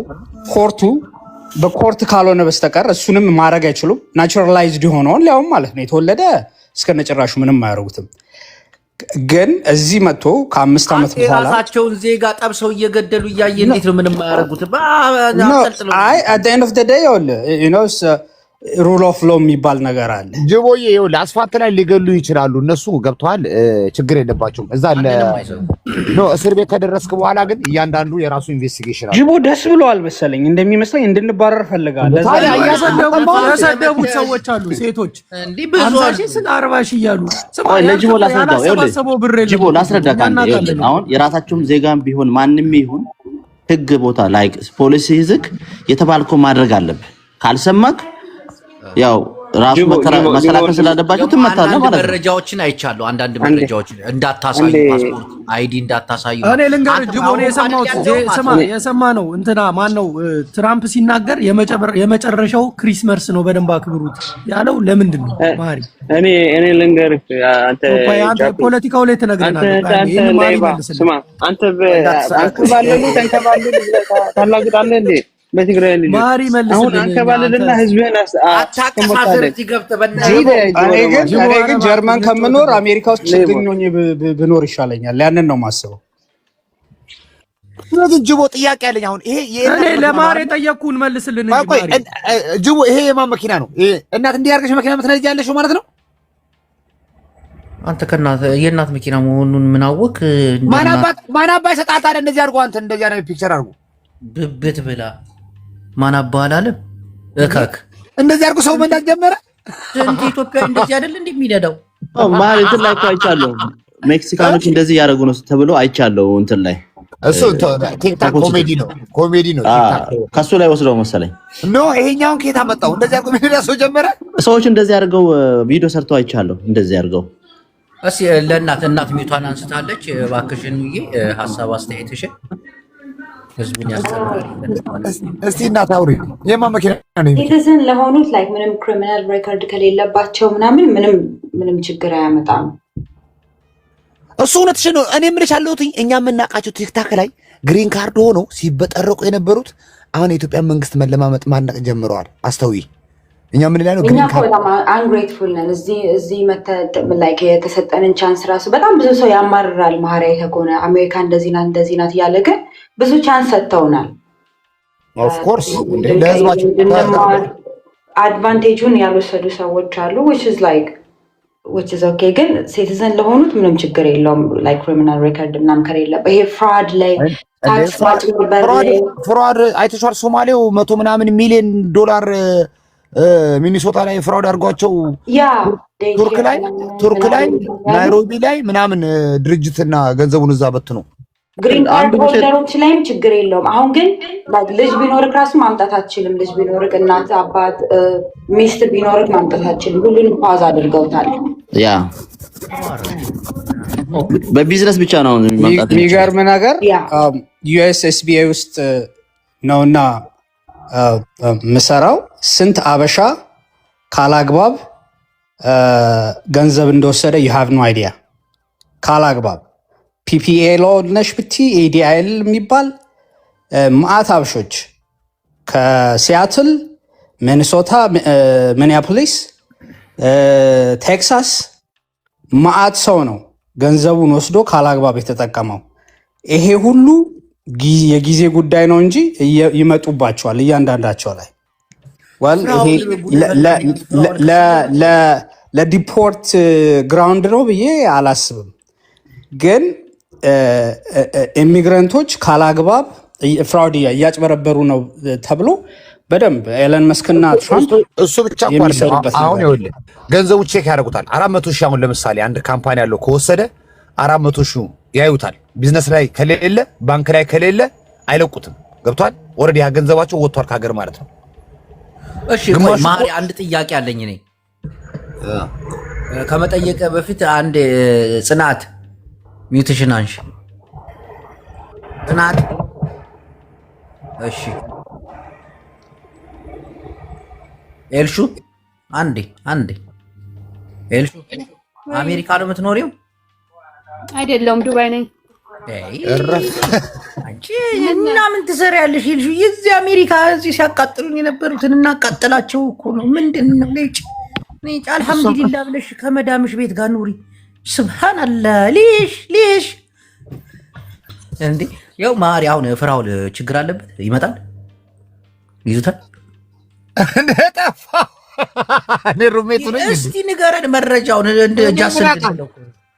በኮርት ካልሆነ በስተቀር እሱንም ማድረግ አይችሉም። ናቹራላይዝድ የሆነውን ሊያውም ማለት ነው የተወለደ እስከነጭራሹ ምንም አያደርጉትም። ግን እዚህ መጥቶ ከ5 ዓመት በኋላ ራሳቸውን ዜጋ ጠብሰው እየገደሉ እያየ እንዴት ነው ምንም አያደርጉት? አይ at the end of the day ሩል ኦፍ ሎ የሚባል ነገር አለ። ጅቦዬ ይኸውልህ አስፋልት ላይ ሊገሉ ይችላሉ እነሱ ገብተዋል። ችግር የለባቸውም። እዛ እስር ቤት ከደረስክ በኋላ ግን እያንዳንዱ የራሱ ኢንቨስቲጌሽን አለ። ጅቦ ደስ ብለዋል መሰለኝ እንደሚመስለኝ እንድንባረር ፈልጋለሁ። ያሰደቡት ሰዎች አሉ ሴቶች እንዲህ ብዙ 40 ሺህ እያሉ ለጅቦ ላስረዳ አሁን የራሳቸውም ዜጋም ቢሆን ማንም ይሁን ህግ ቦታ ላይ ፖሊሲ ይዝክ የተባልከው ማድረግ አለብህ። ካልሰማክ ያው ራሱ መከላከል ስላለባቸው ትመታለህ ማለት ነው። መረጃዎችን አይቻለሁ። አንዳንድ መረጃዎችን እንዳታሳዩ፣ ፓስፖርት አይዲ እንዳታሳዩ። እኔ ልንገርህ ጅቦ ነው የሰማነው እንትና ማን ነው ትራምፕ ሲናገር የመጨረሻው ክሪስመስ ነው በደንብ አክብሩት ያለው ለምንድን ነው? ማሪ እኔ ልንገርህ አንተ ፖለቲካው ላይ ተነግረናል። ስማ አንተ አንከባለሉ ተንከባለሉ ታላግጣለህ እንዴ? በትግራይ ልጅ ማሪ አሁን አንከባለልና ህዝብህን አታከፋፍር ትገብተበና እኔ ግን ጀርመን ከምኖር አሜሪካ ውስጥ ችግኝ ሆኜ ብኖር ይሻለኛል። ያንን ነው ማስበው። ጅቦ ጥያቄ አለኝ። አሁን ይሄ እኔ ለማሪ ጠየቅኩን መልስልን እንጂ ማሪ ጅቦ ይሄ የማን መኪና ነው? እናት እንዲህ አድርገሽ መኪና ምትነጂ ያለሽ ማለት ነው? አንተ የእናት መኪና መሆኑን ምን አወቅ? ማን አባ ይሰጣት አይደል? እንደዚህ አድርጎ አንተ እንደዚህ አይነት ፒክቸር አድርጎ ብብት ብላ ማን አባል አለ እካክ እንደዚህ አድርጎ ሰው መንዳት ጀመረ። እንደ ኢትዮጵያ እንደዚህ አይደል እንደሚነዳው ማለት እንትን ላይ አይቻለሁ። ሜክሲካኖች እንደዚህ ያደርጉ ነው ተብሎ አይቻለሁ። እንትን ላይ እሱ ቲክታክ ኮሜዲ ነው ቲክታክ ከሱ ላይ ወስደው መሰለኝ ኖ ይሄኛውን ከየት አመጣው? እንደዚህ አድርጎ ምን ሰው ጀመረ። ሰዎች እንደዚህ አድርገው ቪዲዮ ሰርተው አይቻለሁ። እንደዚህ አድርገው እስኪ እናት ሚቷን አንስታለች። እባክሽን ሀሳብ አስተያየትሽን ህዝቡን ያስተላልፋል። እስቲ እናት አውሪ የማን መኪና ነው? ሲቲዝን ለሆኑት ላይ ምንም ክሪሚናል ሬኮርድ ከሌለባቸው ምንም ችግር አያመጣም። እሱ እውነትሽን ነው። እኔ የምልሽ ያለሁት እኛ የምናውቃቸው ቲክታክ ላይ ግሪን ካርድ ሆነው ሲበጠረቁ የነበሩት አሁን የኢትዮጵያ መንግስት መለማመጥ ማነቅ ጀምረዋል። አስተውይ። እኛ ምን ላይ ነው ግሪን ካርድ አንግሬትፉል ነን። እዚህ ላይ የተሰጠንን ቻንስ ራሱ በጣም ብዙ ሰው ያማርራል። ማህሪያ የተኮነ አሜሪካ እንደዚህ ናት እያለ ግን ብዙ ቻንስ ሰጥተውናል። ኦፍ ኮርስ ለህዝባችን አድቫንቴጁን ያልወሰዱ ሰዎች አሉ which is okay ግን ሲቲዝን ለሆኑት ምንም ችግር የለውም like criminal record ምናምን ከሌለ ይሄ ፍራድ ላይ ታክስ ማጭበርበር ላይ ፍራድ አይተሻል ሶማሌው 100 ምናምን ሚሊዮን ዶላር ሚኒሶታ ላይ ፍራድ አድርጓቸው ቱርክ ላይ ናይሮቢ ላይ ምናምን ድርጅትና ገንዘቡን እዛ በትኖ ግሪን ካርድ ሆልደሮች ላይም ችግር የለውም። አሁን ግን ልጅ ቢኖርክ ራሱ ማምጣት አትችልም። ልጅ ቢኖርክ እናት አባት ሚስት ቢኖርክ ማምጣት አትችልም። ሁሉንም ፓዝ አድርገውታል። ያ በቢዝነስ ብቻ ነው ማምጣት። የሚገርም ነገር ዩኤስኤስቢኤ ውስጥ ነውና ምሰራው ስንት አበሻ ካላግባብ ገንዘብ እንደወሰደ you have no idea ካላግባብ ፒፒኤል ነሽ ብቲ ኤዲአይል የሚባል ማአት አበሾች ከሲያትል ሚኒሶታ ሚኒያፖሊስ ቴክሳስ ማአት ሰው ነው ገንዘቡን ወስዶ ካላግባብ የተጠቀመው። ይሄ ሁሉ የጊዜ ጉዳይ ነው እንጂ ይመጡባቸዋል እያንዳንዳቸው ላይ ለዲፖርት ግራውንድ ነው ብዬ አላስብም። ግን ኢሚግራንቶች ካላግባብ ፍራውድ እያጭበረበሩ ነው ተብሎ በደንብ ኤለን መስክና ትራምፕ እሱ ብቻ አሁን ይኸውልህ ገንዘቡ ቼክ ያደርጉታል። 400 ሺህ አሁን ለምሳሌ አንድ ካምፓኒ ያለው ከወሰደ 400 ሺህ ያዩታል። ቢዝነስ ላይ ከሌለ ባንክ ላይ ከሌለ አይለቁትም። ገብቷል? ኦልሬዲ ያ ገንዘባቸው ወጥቷል ከሀገር ማለት ነው። እሺ ማሪ አንድ ጥያቄ አለኝ እኔ ከመጠየቅ በፊት አንድ ጽናት ሚውቴሽን አንሺ ጽናት። እሺ ኤልሹ አንዴ ኤልሹ አሜሪካ ነው የምትኖሪው? አይደለም ዱባይ ነኝ። አንቺ እና ምን ትሰሪያለሽ? ኤልሹ የዚህ አሜሪካ እዚህ ሲያቃጥሉን የነበሩትን እናቃጥላቸው እኮ ነው። ምንድነው ልጅ ነጭ አልሐምዱሊላህ ብለሽ ከመዳምሽ ቤት ጋር ኑሪ። ሱብሃንአላህ ሊሽ እንዴ ያው ማሪ አሁን ፍራውል ችግር አለበት ይመጣል ይዙታል እንደጠፋ እኔ ሩሜቱ ነኝ። እስቲ ንገረን መረጃውን እንደ ጃሰን ነው።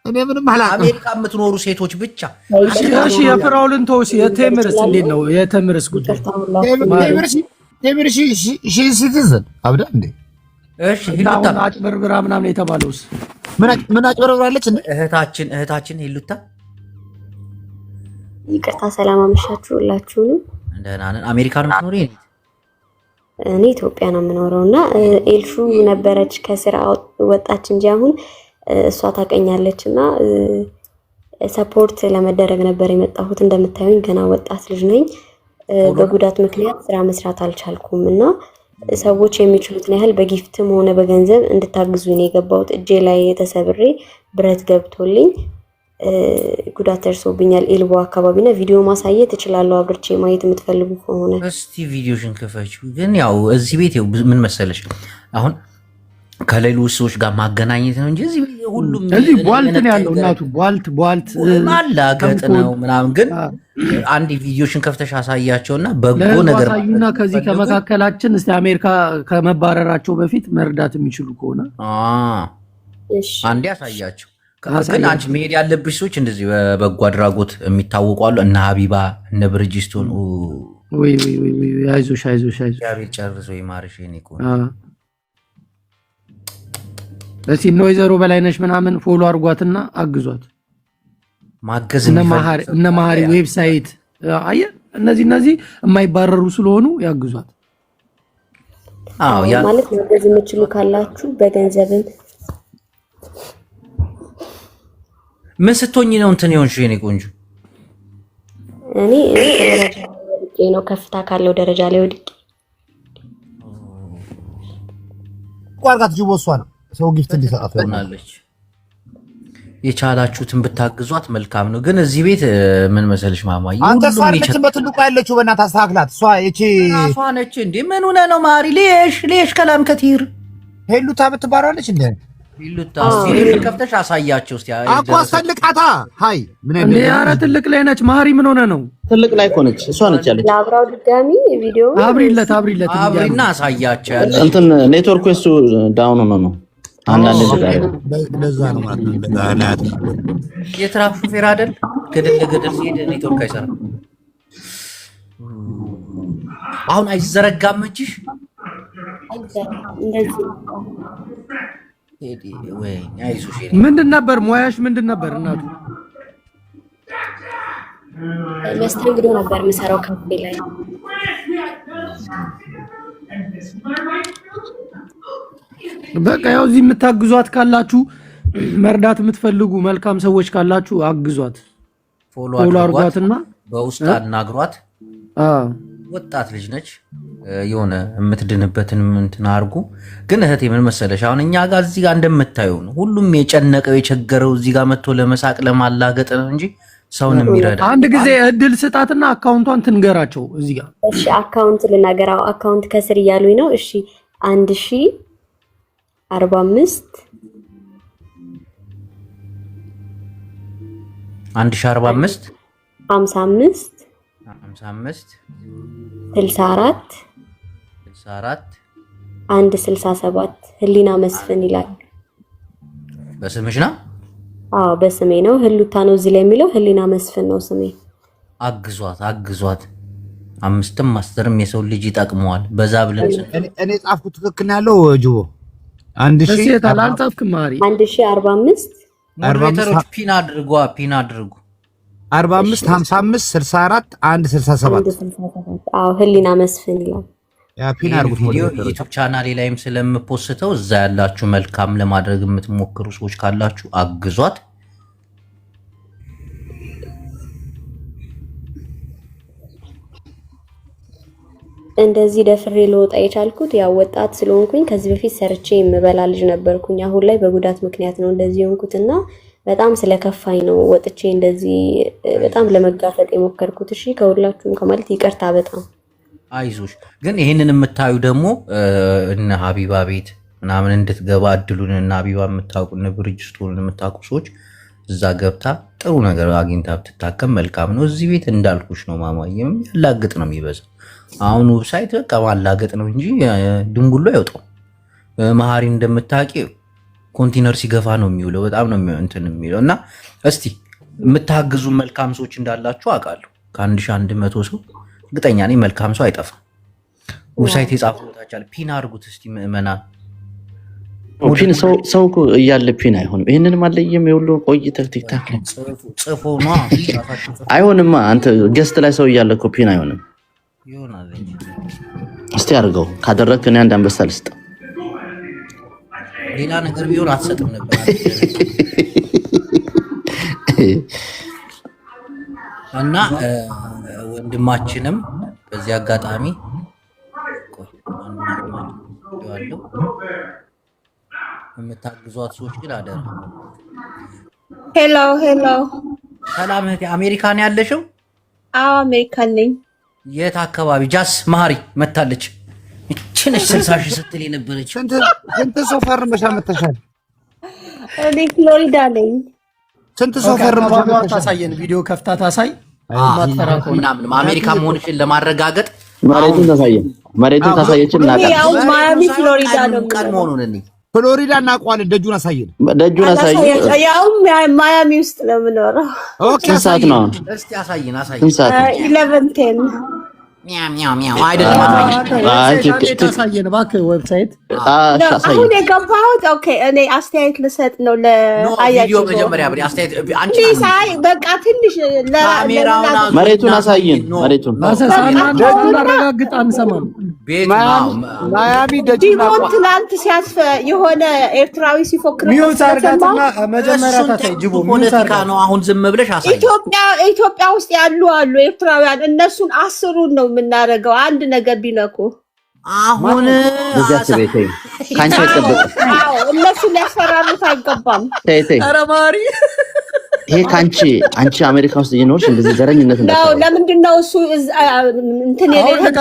እኔ ምንም አላውቅም። አሜሪካ የምትኖሩ ሴቶች ብቻ እሺ የፍራውልን ተውስ። የቴምርስ እንዴት ነው? የቴምርስ ጉዳይ ቴምርሽ ሲቲዝን አብዳ እንዴ? እሺ ሂሉታ አጭበርብራ ምናምን የተባለውስ ምን አጭበርብራለች? እህታችን ሂሉታ ይቅርታ ሰላም አመሻችሁ ሁላችሁንም። ደህና ነን። አሜሪካ ነው የምትኖሪ? እኔ ኢትዮጵያ ነው የምኖረው እና ኤልሹ ነበረች ከስራ ወጣች እንጂ አሁን እሷ ታቀኛለች እና ሰፖርት ለመደረግ ነበር የመጣሁት። እንደምታዩኝ ገና ወጣት ልጅ ነኝ። በጉዳት ምክንያት ስራ መስራት አልቻልኩም እና ሰዎች የሚችሉትን ያህል በጊፍትም ሆነ በገንዘብ እንድታግዙኝ ነው የገባሁት። እጄ ላይ የተሰብሬ ብረት ገብቶልኝ ጉዳት ደርሶብኛል ኤልቦ አካባቢና ቪዲዮ ማሳየት እችላለሁ አብርቼ ማየት የምትፈልጉ ከሆነ እስቲ ቪዲዮሽን ክፈችው። ግን ያው እዚህ ቤት ምን መሰለሽ አሁን ከሌሎች ሰዎች ጋር ማገናኘት ነው እንጂ ሁሉም እዚህ ቧልት ነው ያለው። እናቱ ቧልት ማላገጥ ነው ምናምን። ግን አንድ ቪዲዮሽን ከፍተሽ አሳያቸውና በጎ ነገር አሳዩና ከዚህ ከመካከላችን እስቲ አሜሪካ ከመባረራቸው በፊት መርዳት የሚችሉ ከሆነ አንዴ አሳያቸው። ግን አንቺ መሄድ ያለብሽ ሰዎች እንደዚህ በበጎ አድራጎት የሚታወቁ አሉ። እነ ሀቢባ እነ ብርጅስቶን ወይ አይዞሽ ያቤት ጨርሶ ይማርሽ የኔ እኮ እስቲ እነ ወይዘሮ በላይነሽ ምናምን ፎሎ አድርጓትና አግዟት። ማገዝ እነ ማህሪ ዌብሳይት አየህ፣ እነዚህ የማይባረሩ ስለሆኑ ያግዟት። ማለት ማገዝ የምችሉ ካላችሁ በገንዘብም ምን ስትሆኝ ነው እንትን ይሆንሽ የኔ ቆንጆ? እኔ ደረጃ ወድቄ ነው ከፍታ ካለው ደረጃ ላይ ወድቄ ቋርቃት ጅቦሷ ነው ሰው ጊፍት እንዲሰጣት ሆናለች። የቻላችሁትን ብታግዟት መልካም ነው። ግን እዚህ ቤት ምን መሰልሽ ማማዬ አንተ ሷለች በትልቁ ያለችው በእናትህ አስተካክላት። እሷ እቺ ራሷ ነች እንዴ? ምን ሆነ ነው ማሪ? ሌሽ ከላም ከቲር ሄሉታ ብትባራለች እንዴ? ይሉታ እስቲ ከፍተሽ አሳያቸው እስቲ አቋስ ተልቃታ ሃይ ምን እንዴ ኧረ ትልቅ ላይ ነች ማሪ ምን ሆነ ነው ትልቅ ላይ ኮነች እሷ ነች ያለች ለአብራው ድጋሚ ቪዲዮ አብሪና አብሪና አሳያቸው ያለ እንትን ኔትወርኩ እሱ ዳውን ሆኖ ነው አንዳንድ ነገር ለዛ ነው ማለት ነው ለጋናት የትራክ ሹፌር አይደል ገደል ሲሄድ ኔትወርክ አይሰራም አሁን አይዘረጋም እጅሽ እንደዚህ ወይ አይሱሽ ምንድን ነበር ሙያሽ ምንድን ነበር እናቱ መስተንግዶ ነበር የምሰራው ካፌ ላይ በቃ ያው እዚህ የምታግዟት ካላችሁ መርዳት የምትፈልጉ መልካም ሰዎች ካላችሁ አግዟት ፎሎ አድርጓትና በውስጥ አናግሯት ወጣት ልጅ ነች የሆነ የምትድንበትን እንትን አርጉ ግን እህቴ ምን መሰለሽ አሁን እኛ ጋር እዚህ ጋር እንደምታዩ ነው ሁሉም የጨነቀው የቸገረው እዚህ ጋር መጥቶ ለመሳቅ ለማላገጥ ነው እንጂ ሰውን የሚረዳ አንድ ጊዜ እድል ስጣትና አካውንቷን ትንገራቸው እዚህ ጋር እሺ አካውንት ልናገራው አካውንት ከስር እያሉኝ ነው እሺ 1045 1045 55 64 167 ህሊና መስፍን ይላል በስምሽ ነው አዎ በስሜ ነው ህሉታ ነው እዚህ ላይ የሚለው ህሊና መስፍን ነው ስሜ አግዟት አምስትም ማስተርም የሰው ልጅ ይጠቅመዋል በዛ ብለን እኔ ጻፍኩ ትክክል ያለው ጅቦ 1000 ታላልጣፍክ ማሪ 1045 ሞዴሬተሮች ፒን አድርጉ 45 55 64 167 አዎ ህሊና መስፍን ይላል ያ ፒን አድርጉት ሞዴሬተሮች ዩቲዩብ ቻናሌ ላይም ስለምፖስተው እዛ ያላችሁ መልካም ለማድረግ የምትሞክሩ ሰዎች ካላችሁ አግዟት እንደዚህ ደፍሬ ልወጣ የቻልኩት ያው ወጣት ስለሆንኩኝ ከዚህ በፊት ሰርቼ የምበላ ልጅ ነበርኩኝ አሁን ላይ በጉዳት ምክንያት ነው እንደዚህ ሆንኩትና በጣም ስለከፋኝ ነው ወጥቼ እንደዚህ በጣም ለመጋፈጥ የሞከርኩት እሺ ከሁላችሁም ከማለት ይቅርታ በጣም አይዞሽ ግን ይሄንን የምታዩ ደግሞ እነ ሀቢባ ቤት ምናምን እንድትገባ እድሉን እና ሀቢባ የምታውቁ እነ ብርጅስቶን የምታውቁ ሰዎች እዛ ገብታ ጥሩ ነገር አግኝታ ብትታከም መልካም ነው እዚህ ቤት እንዳልኩሽ ነው ማማዬም ያላግጥ ነው የሚበዛው አሁን ዌብሳይት በቃ ማላገጥ ነው እንጂ ድንጉሎ አይወጣው መሐሪ እንደምታውቂው ኮንቲነር ሲገፋ ነው የሚውለው በጣም ነው እንትን የሚለው እና እስቲ የምታግዙ መልካም ሰዎች እንዳላችሁ አውቃለሁ ከ1100 ሰው እርግጠኛ ነኝ መልካም ሰው አይጠፋም ዌብሳይት የጻፈው ታቻለ ፒን አድርጉት እስቲ ምእመና ፒን ሰው እያለ ፒን አይሆንም ይሄንን ማለየም የሁሉ ቆይተህ ቲክታክ ላይ ጽፎ ነው አይሆንማ አንተ ገስት ላይ ሰው እያለ እኮ ፒን አይሆንም ይሆናል እስቲ አድርገው ካደረግክ እኔ አንድ አንበሳ ልስጥ ሌላ ነገር ቢሆን አትሰጥም ነበር እና ወንድማችንም በዚህ አጋጣሚ የምታግዟት ሰዎች ግን አደራ ሄሎ ሰላም እህቴ አሜሪካን ያለሽው አዎ አሜሪካን ነኝ የት አካባቢ ጃስ መሐሪ መታለች እችነሽ 60 ሺህ ስትል የነበረች ስንት ሰው ፈርመሽ አመጣሻል እኔ ፍሎሪዳ ነኝ ስንት ሰው ፈርመሽ ታሳየን ቪዲዮ ከፍታ ታሳይ ማጥፈራኮ ምናምን አሜሪካ መሆንሽን ለማረጋገጥ መሬቱን ታሳየችን እናቃ ያው ማያሚ ፍሎሪዳ ነው ቀን መሆኑን እኔ ፍሎሪዳ እናውቀዋለን ደጁን አሳየን ያው ማያሚ ውስጥ ነው የምኖረው ኦኬ ሰዓት ነው እስቲ አሳየን 11:10 ሚያው አይደለም ታሳየን እባክህ ዌብሳይት አሁን የገባሁት ኦኬ እኔ አስተያየት ልሰጥ ነው ለአያችሁ መጀመሪያ ብሪ አስተያየት አንቺ ሳይ በቃ ትንሽ መሬቱን አሳየን መሬቱን አረጋግጥ አንሰማም ማያሚ ዲሞን ትናንት ሲያስፈ የሆነ ኤርትራዊ ሲፎክር ሚውት አርጋትና መጀመሪያ ታሳይ ጅቦ ሚውት አርጋ ነው አሁን ዝም ብለሽ አሳይ ኢትዮጵያ ውስጥ ያሉ ኤርትራውያን እነሱን አስሩን ነው የምናደርገው አንድ ነገር ቢነኩ አሁን ካንቺ ተጠብቅ እነሱን ያስፈራሩት አይገባም ኧረ ማሪ ይሄ አንቺ አሜሪካ ውስጥ እየኖርሽ እንደዚህ ዘረኝነት ነው። ለምንድን ነው እሱ እንትን የሌለበት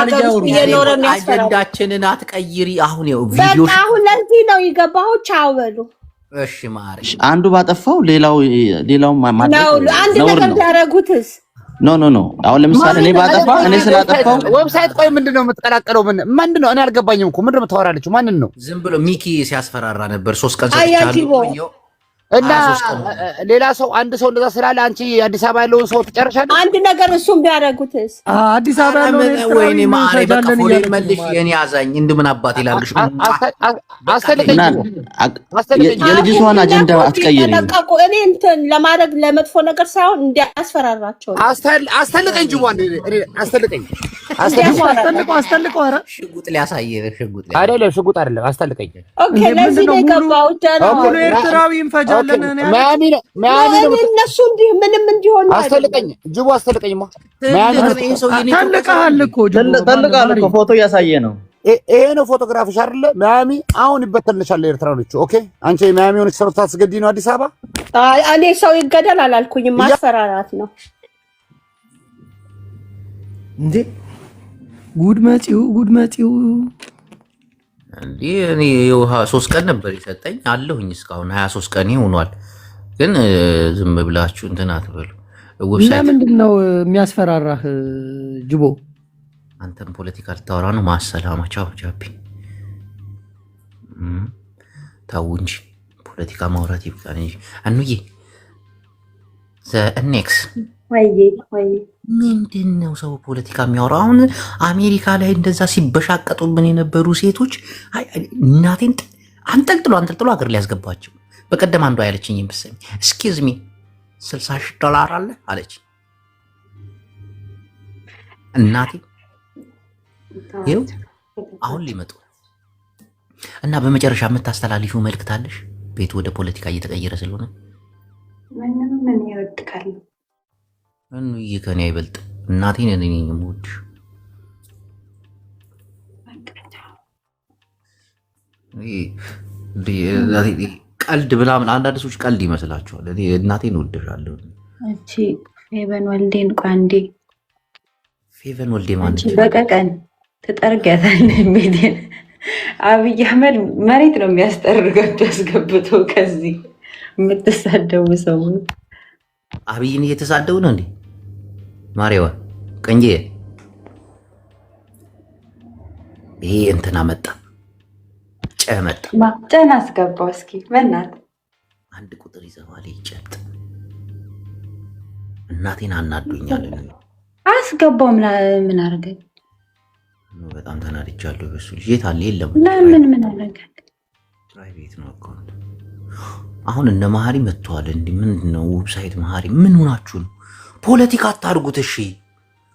ሀገር ውስጥ እየኖረ የሚያስፈራው? አጀንዳችንን አትቀይሪ። አሁን ይኸው ቪዲዮ በቃ አሁን ለዚህ ነው ይገባው። ቻው በሉ። እሺ ማርሽ አንዱ ባጠፋው ሌላው ማድረግ አንድ ነገር ቢያደርጉትስ? ኖ አሁን ለምሳሌ እኔ ባጠፋ እኔ ስላጠፋው ዌብሳይት ቆይ ምንድነው የምትቀላቀለው? ምንድነው እኔ አልገባኝም እኮ ምንድነው የምታወራለችው? ማንን ነው? ዝም ብሎ ሚኪ ሲያስፈራራ ነበር 3 ቀን ሰጥቻለሁ እና ሌላ ሰው አንድ ሰው እንደዛ ስላለ አንቺ አዲስ አበባ ያለውን ሰው ትጨርሻለሽ። አንድ ነገር እሱም ቢያደርጉትስ? አዲስ አበባ ያለውን ወይኔ ማሬ በቃ ፎሌ መልሽ የኔ ያዛኝ እንደምን አባት ይላልሽ። አስተልቀኝ የልጅቷን አጀንዳ አትቀይሪ። እኔ እንትን ለማድረግ ለመጥፎ ነገር ሳይሆን እንዲያስፈራራቸው አስተልቀኝ ጅዋን አስተልቀኝ አስተልቀው ኧረ ሽጉጥ ሊያሳየህ ሽጉጥ አይደለም ሽጉጥ አይደለም አስተልቀኝ። ኦኬ ለዚህ ነው የገባው ሙሉ ኤርትራዊ እንፈጃለን። ማያሚ ነው እነሱ እንዲህ ምንም እንዲሆን አስተልቀኝ ጅቡ አስተልቀኝማ። ማያሚ ተልቀሃል እኮ ተልቀሃል እኮ ፎቶ እያሳየ ነው። ይሄ ነው ፎቶግራፍሽ አይደለ? ማያሚ አሁን ይበተንልሻል ኤርትራኖች። ኦኬ አንቺ ማያሚ ሆነሽ ሰው ታስገዲ ነው አዲስ አበባ። እኔ ሰው ይገደል አላልኩኝም፣ ማስፈራራት ነው እንዴ። ጉድ መጪው እንዴ እኔ 3 ቀን ነበር የሰጠኝ አለሁኝ እስካሁን 23 ቀን ሆኗል። ግን ዝም ብላችሁ እንትን አትበሉ። ዌብሳይት ለምንድን ነው የሚያስፈራራህ ጅቦ? አንተም ፖለቲካ ልታወራ ነው? ማሰላማ ቻው ጃፒ ታው እንጂ ፖለቲካ ማውራት ይብቃኝ እንጂ አንዬ ዘኔክስ ወይ ምንድን ነው ሰው ፖለቲካ የሚያወራው? አሁን አሜሪካ ላይ እንደዛ ሲበሻቀጡብን የነበሩ ሴቶች እናቴን አንጠልጥሎ ሀገር ሊያስገባቸው። በቀደም አንዷ ያለችኝ ይመስለኝ ኤክስኪውዝ ሚ $60,000 አለ አለች። እናቴ ይኸው አሁን ሊመጡ እና በመጨረሻ የምታስተላልፊው መልእክት አለሽ? ቤቱ ወደ ፖለቲካ እየተቀየረ ስለሆነ ምን ይወድካል? እንዬ ከኔ አይበልጥ እናቴን እኔ ነኝ የምወድሽ። ቀልድ ምናምን አንዳንድ ሰዎች ቀልድ ይመስላችኋል። እኔ እናቴን እወድሻለሁ። እቺ ፌቨን ወልዴን ቋንዴ ፌቨን ወልዴ ማለት በቀቀን ትጠርገታለህ ቤቴን። አብይ አህመድ መሬት ነው የሚያስጠርጋቸው ያስገብቶ ከዚህ የምትሳደቡ ሰው አብይን እየተሳደቡ ነው እንዴ? ማሪዋ ቀንጄ ይሄ እንትና መጣ ጨመጣ ጨን አስገባው። እስኪ በእናት አንድ ቁጥር ይዘዋል ይጨጥ እናቴን አናዶኛል። አስገባው ምን አረገኝ? በጣም ተናድቻለሁ በሱ ልጅ። የት አለ? የለም ለምን ምን አረገኝ? ፕራይቬት ነው አካውንት። አሁን እነ መሀሪ መጥተዋል። እንዴ ምንድነው ዌብሳይት መሀሪ ምን ሆናችሁ ነው? ፖለቲካ አታርጉት እሺ።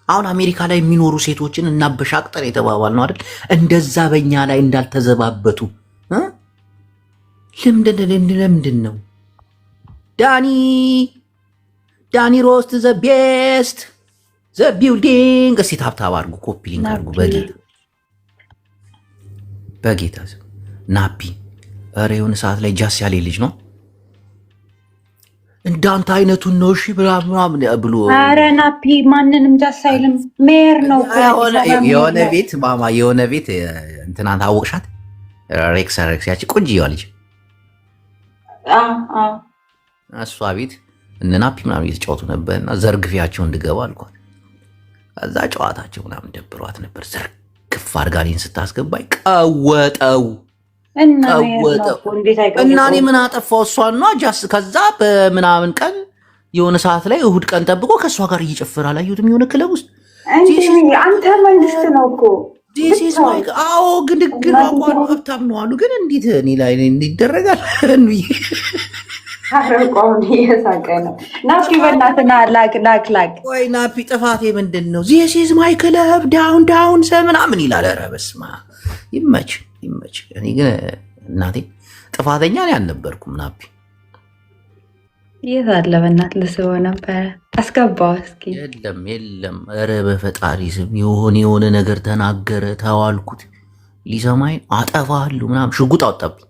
አሁን አሜሪካ ላይ የሚኖሩ ሴቶችን እናበሻቅጠን የተባባል ነው አይደል? እንደዛ በእኛ ላይ እንዳልተዘባበቱ ለምንድን ነው ዳኒ ሮስት ዘ ቤስት ዘ ቢልዲንግ። እስቲ ታብታብ አድርጉ፣ ኮፒ ሊንክ አድርጉ። በጌታ ናፒ ኧረ የሆነ ሰዓት ላይ ጃስ ያለ ልጅ ነው እንዳንተ አይነቱን ነው እሺ ምናምን ብሎ ኧረ ናፒ ማንንም ጃስ አይልም። ሜር ነው የሆነ ቤት ማማ የሆነ ቤት እንትናን ታወቅሻት? ሬክስ ያቺ ቆንጆ ልጅ እሷ ቤት እነ ናፒ ምናምን እየተጫወቱ ነበርና ዘርግፊያቸው እንድገባ አልኳት። ከዛ ጨዋታቸው ምናምን ደብሯት ነበር። ዘርግፍ አድርጋ እኔን ስታስገባኝ ቀወጠው እና እኔ ምን አጠፋው? እሷን ነው ጃስ። ከዛ በምናምን ቀን የሆነ ሰዓት ላይ እሁድ ቀን ጠብቆ ከእሷ ጋር እየጨፈረ አላየሁትም? የሆነ ክለብ ውስጥ አንተ መንግስት ነው እኮ ዲሲስ ማይክ። አዎ ግድግር አቋን ሀብታም ነው አሉ። ግን እንዴት እኔ ላይ ይደረጋል? አረቋውን እየሳቀ ነው ናፒ። በእናትና ላክ ወይ ናፒ ጥፋቴ ምንድን ነው? ዲሲስ ማይ ክለብ ዳውን ምናምን ይላል። ኧረ በስመ አብ ይመች። እኔ ግን እናቴ ጥፋተኛ እኔ አልነበርኩም። ናፒ የት አለ? በእናት ልስበው ነበረ አስገባው። እስኪ የለም። ኧረ በፈጣሪ ስም የሆነ ነገር ተናገረ ተዋልኩት። ሊሰማኝ አጠፋለሁ ምናምን ሽጉጥ አወጣብኝ።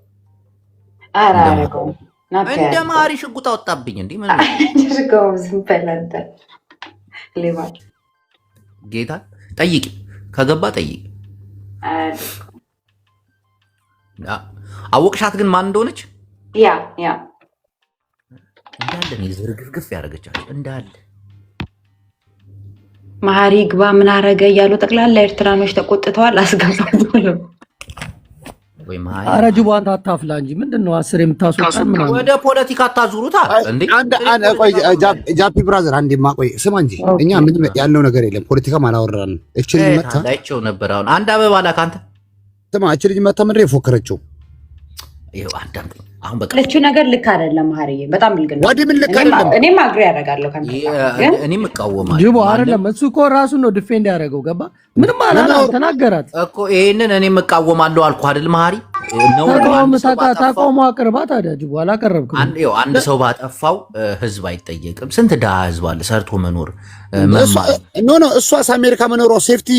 እንደ ማሪ ሽጉጥ አወጣብኝ እንዴ? ምን አድርገው ዝም በለንተ ሌባ ጌታ ጠይቂ፣ ከገባ ጠይቂ። አወቅሻት ግን ማን እንደሆነች? ያ እንዳለ ነው ዝርግፍግፍ ያደረገቻቸው እንዳለ መሀሪ ግባ ምን አረገ እያሉ ጠቅላላ ኤርትራኖች ተቆጥተዋል። አስገባው ብለው ኧረ ጅቦ አንተ አታፍላ እንጂ ምንድነው 10 የምታስወጣን ምናምን ወደ ፖለቲካ አታዙሩታ እንዴ? ጃፒ ብራዘር አንዴ ማቆይ ስማ እንጂ እኛ ምን ያለው ነገር የለም። ፖለቲካም አላወራንም። እቺ ልጅ መታ ላይቸው ነበር። አሁን አንድ አበባ ላክ አንተ ስማ፣ እቺ ልጅ መታ ምንድን ነው የፎከረችው? ይሄው አዳም አሁን በቃ ለቹ ነገር ልክ አይደለም። ማህሪዬ በጣም ልክ ነው። ወዲህ ምን ልክ አይደለም? እኔም አግሪ ያደርጋለሁ ካንተ እኔም እቃወማለሁ። ጅቦ አይደለም እሱ እኮ ራሱ ነው ዲፌንድ ያደረገው። ገባ ምንም አላለም። ተናገራት እኮ ይሄንን እኔም እቃወማለሁ አልኩ አይደል? ማህሪ ነው ተቃውሞ አቅርባ። ታዲያ ጅቦ አላቀረብክም። አንድ ሰው ባጠፋው ህዝብ አይጠየቅም። ስንት ድሃ ህዝብ አለ ሰርቶ መኖር ኖ እሷስ አሜሪካ መኖሯ ሴፍቲ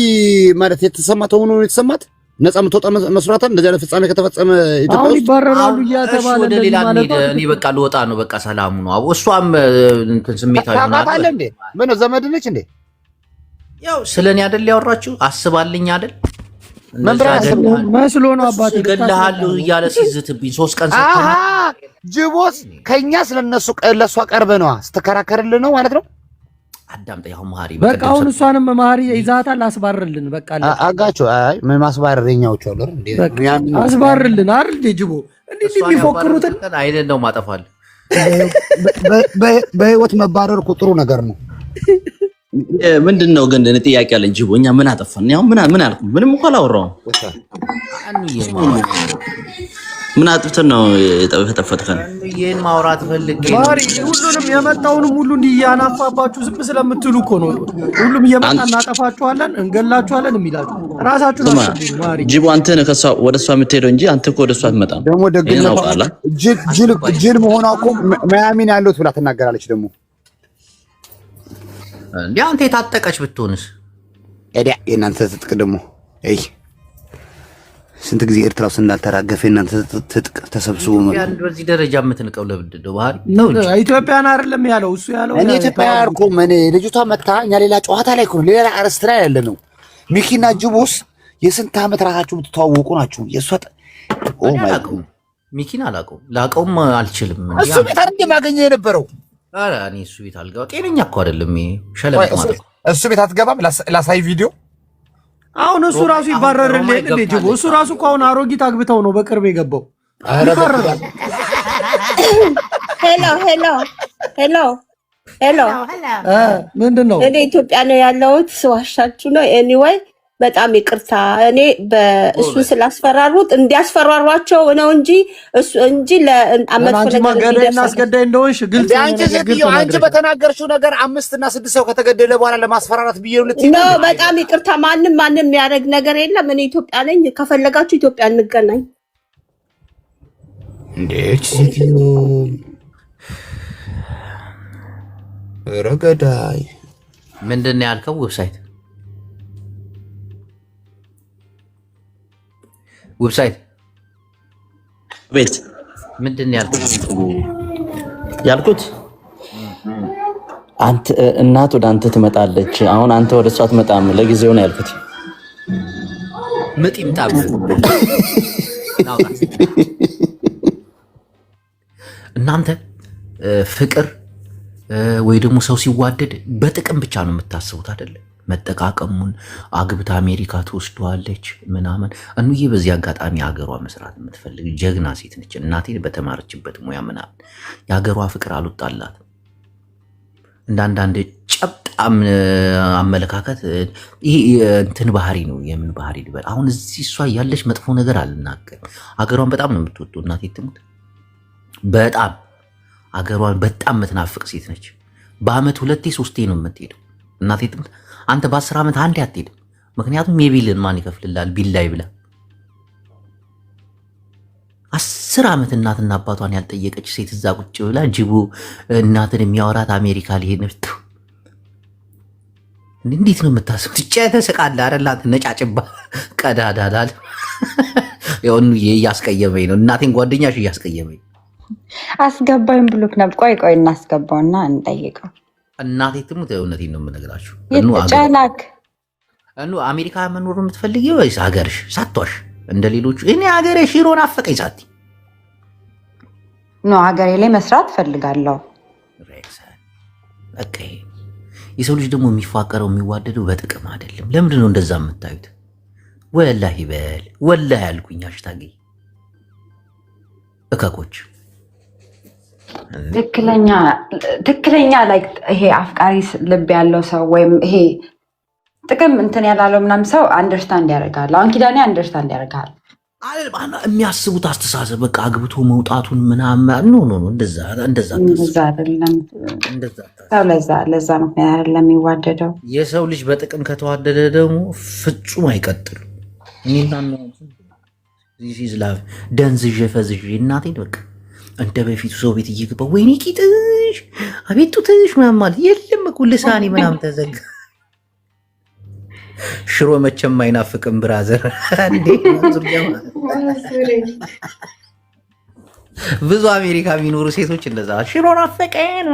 ማለት የተሰማት ሆኖ የተሰማት ነፃ የምትወጣ መስራታል። እንደዚህ አይነት ፍጻሜ ከተፈጸመ ኢትዮጵያ ውስጥ ይባረራሉ እያተባለ ወደ ሌላ እኔ በቃ ልወጣ ነው። በቃ ሰላሙ ነው። አዎ እሷም እንትን ስሜታዊ ሆና ታውቃለህ እንዴ? ምን ዘመድ ነች እንዴ? ያው ስለኔ አይደል ያወራችሁ? አስባልኝ አይደል? መስሎ ነው አባቴ ገለሃለሁ እያለ ሲዝትብኝ 3 ቀን ሰጥተና ጅቦስ ከኛ ስለነሱ ለሷ ቀርበ ነው ስተከራከርልን ነው ማለት ነው። አዳምጠኝ አሁን ማህሪ በቃ አሁን እሷንም ማህሪ ይዛታል። አስባርልን በቃ አጋቸው። አይ ምን ማስባረኛዎች አሉ እንዴ? አስባርልን አይደል ጅቦ እንዴ ቢፎክሩት አይደል ነው ማጠፋል። በህይወት መባረር እኮ ጥሩ ነገር ነው። ምንድነው ግን ጥያቄ አለኝ ጅቦ፣ እኛ ምን አጠፋን? ያው ምን አልኩ? ምንም እኮ አላወራሁም። ምን አጥፍተን ነው የተጠፈተከን? ይሄን ማውራት ፈልጌ ማሪ ሁሉንም የመጣውንም ሁሉ እንዲያናፋባችሁ ዝም ስለምትሉ እኮ ነው። ሁሉም እየመጣ እናጠፋችኋለን፣ እንገላችኋለን የሚላችሁ ራሳችሁ ናችሁ። ማሪ ጅቦ አንተ ነህ ከሷ ወደ እሷ የምትሄደው እንጂ አንተ እኮ ወደ እሷ አትመጣም። ደግሞ ደግነው ጅል መሆኗ እኮ ማያሚን ያለሁት ብላ ትናገራለች። ደግሞ እንዴ አንተ የታጠቀች ብትሆንስ? ኤዲያ የእናንተ ትጥቅ ደግሞ አይ ስንት ጊዜ ኤርትራ ውስጥ እንዳልተራገፈ እናንተ ትጥቅ ተሰብስቦ ማለት ነው። በዚህ ደረጃ የምትንቀው ለብድ ነው ባህሪ ነው እንጂ ኢትዮጵያን አይደለም ያለው እሱ ያለው እኔ ኢትዮጵያ ያልኩም እኔ ልጅቷ መታ እኛ ሌላ ጨዋታ ላይ እኮ ሌላ አረስት ላይ ያለ ነው። ሚኪና ጅቦስ የስንት ዓመት ራሳችሁ የምትተዋወቁ ናችሁ። የሷ ኦ ማይ ጋድ ሚኪን አላውቀውም ላውቀውም አልችልም። እሱ ቤት አይደል ማገኘ የነበረው? ኧረ እኔ እሱ ቤት አልገባም። ጤነኛ እኮ አይደለም ይሄ ሸለበት ማለት እሱ ቤት አትገባም። ላሳይ ቪዲዮ አሁን እሱ ራሱ ይባረርልኝ እንዴ ጅቦ? እሱ ራሱ እኮ አሁን አሮጊት አግብተው ነው በቅርብ የገባው። ሄሎ ምንድን ነው? እኔ ኢትዮጵያ ነው ያለሁት። ስዋሻችሁ ነው። ኤኒዌይ በጣም ይቅርታ። እኔ እሱን ስላስፈራሩት እንዲያስፈራሯቸው ነው እንጂ እሱ እንጂ ለአመት ገዳይና አስገዳይ እንደሆንሽ ግልጽ ነው። አንቺ በተናገርሽው ነገር 5 እና 6 ሰው ከተገደለ በኋላ ለማስፈራራት ብዬው ነው። በጣም ይቅርታ። ማንም የሚያደርግ ነገር የለም። እኔ ኢትዮጵያ ነኝ። ከፈለጋችሁ ኢትዮጵያ እንገናኝ። እንዴት ሲቲዮ ረገዳይ ምንድን ነው ያልከው? ዌብሳይት ቤት ምንድን ነው ያልኩት? አንተ እናት ወደ አንተ ትመጣለች። አሁን አንተ ወደ እሷ አትመጣም። ለጊዜው ነው ያልኩት። ምጥ ይምጣ እናንተ ፍቅር ወይ ደግሞ ሰው ሲዋደድ በጥቅም ብቻ ነው የምታስቡት አይደለ? መጠቃቀሙን አግብታ አሜሪካ ትወስደዋለች ምናምን። እንዬ በዚህ አጋጣሚ ሀገሯ መስራት የምትፈልግ ጀግና ሴት ነች። እናቴን በተማረችበት ሙያ ምናምን የሀገሯ ፍቅር አልወጣላት። እንዳንዳንድ ጨብጣም አመለካከት ይሄ እንትን ባህሪ ነው። የምን ባህሪ ልበል አሁን? እዚህ እሷ ያለች መጥፎ ነገር አልናገርም። ሀገሯን በጣም ነው የምትወጡ። እናቴ ትሙት በጣም ሀገሯን በጣም የምትናፍቅ ሴት ነች። በአመት 2 3 ነው የምትሄደው። እናቴ ትሙት አንተ በ10 ዓመት አንዴ አትሄድም። ምክንያቱም የቢልን ማን ይከፍልላል? ቢላይ ብላ 10 ዓመት እናትና አባቷን ያልጠየቀች ሴት እዛ ቁጭ ብላ ጅቡ እናትን የሚያወራት አሜሪካ ሊሄድ ነው። እንዴት ነው የምታስቡት? ተስቃለህ አይደል? አንተ ነጫጭባ ቀዳዳዳል። ይሁን እያስቀየመኝ ነው። እናቴን ጓደኛሽ እያስቀየመኝ አስገባኝ ብሎክ ነበር። ቆይ እናስገባውና እንጠይቀው። እናቴ ትሙት እውነቴን ነው የምነግራችሁ። ጫላክ አሜሪካ መኖር የምትፈልጊው ወይስ ሀገርሽ? ሳትዋሽ እንደ ሌሎቹ እኔ ሀገሬ ሽሮ ናፈቀኝ ሳቲ ነው ሀገሬ ላይ መስራት ፈልጋለሁ። በቃ የሰው ልጅ ደግሞ የሚፋቀረው የሚዋደደው በጥቅም አይደለም። ለምንድን ነው እንደዛ የምታዩት? ወላሂ በል ወላሂ ያልኩኝ አሽታጌ እከኮች ትክክለኛ ላይክ ይሄ አፍቃሪ ልብ ያለው ሰው ወይም ይሄ ጥቅም እንትን ያላለው ምናምን ሰው አንደርስታንድ ያደርጋል። አሁን ኪዳኔ አንደርስታንድ ያደርጋል። የሚያስቡት አስተሳሰብ በቃ አግብቶ መውጣቱን ምናምን ኖ እንደዛ አይደለም። ለዛ ነው አይደለም የሚዋደደው። የሰው ልጅ በጥቅም ከተዋደደ ደግሞ ፍጹም አይቀጥልም። ደንዝዤ ፈዝዤ እናቴን በቃ እንደ በፊቱ ሰው ቤት እየገባ ወይኔ ቂጥሽ አቤት ጡትሽ ምናምን ማለት የለም እኮ ልሳኔ ምናምን ተዘጋ። ሽሮ መቼም አይናፍቅም ብራዘር። ብዙ አሜሪካ የሚኖሩ ሴቶች እንደዛ ሽሮ ናፈቀን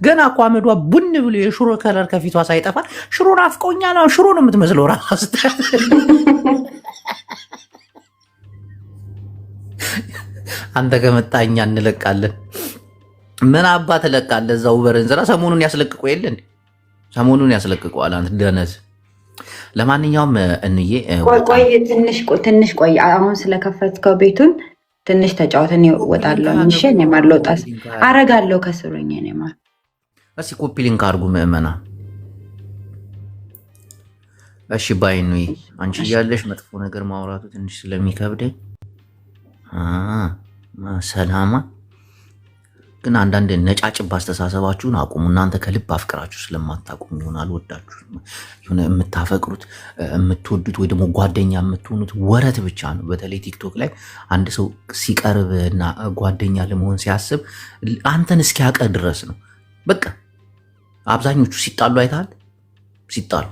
ገና እኮ አመዷ ቡን ብሎ የሽሮ ከለር ከፊቷ ሳይጠፋ ሽሮ ናፍቆኛል። ሽሮ ነው የምትመስለው ራስ አንተ ከመጣ እኛ እንለቃለን። ምን አባ ትለቃለህ? እዛው በረንዘራ ሰሞኑን ያስለቅቁ የለ እንዴ? ሰሞኑን ያስለቅቁዋል። አንተ ደነዝ። ለማንኛውም እንዬ ቆይ ትንሽ ቆይ። አሁን ስለከፈትከው ቤቱን ትንሽ ተጫውተን ይወጣለሁ። እሺ እኔ ማልወጣስ አረጋለሁ ከስሩኝ እኔ ማል እሺ ኮፒ ሊንክ አድርጉ ምእመና። እሺ ባይኑ አንቺ ያለሽ መጥፎ ነገር ማውራቱ ትንሽ ስለሚከብደኝ ሰላማ ግን አንዳንድ ነጫጭባ አስተሳሰባችሁን አቁሙ። እናንተ ከልብ አፍቅራችሁ ስለማታቁሙ ይሆናል ወዳችሁ የሆነ የምታፈቅሩት የምትወዱት ወይ ደግሞ ጓደኛ የምትሆኑት ወረት ብቻ ነው። በተለይ ቲክቶክ ላይ አንድ ሰው ሲቀርብና ጓደኛ ለመሆን ሲያስብ አንተን እስኪያቀ ድረስ ነው። በቃ አብዛኞቹ ሲጣሉ አይታል። ሲጣሉ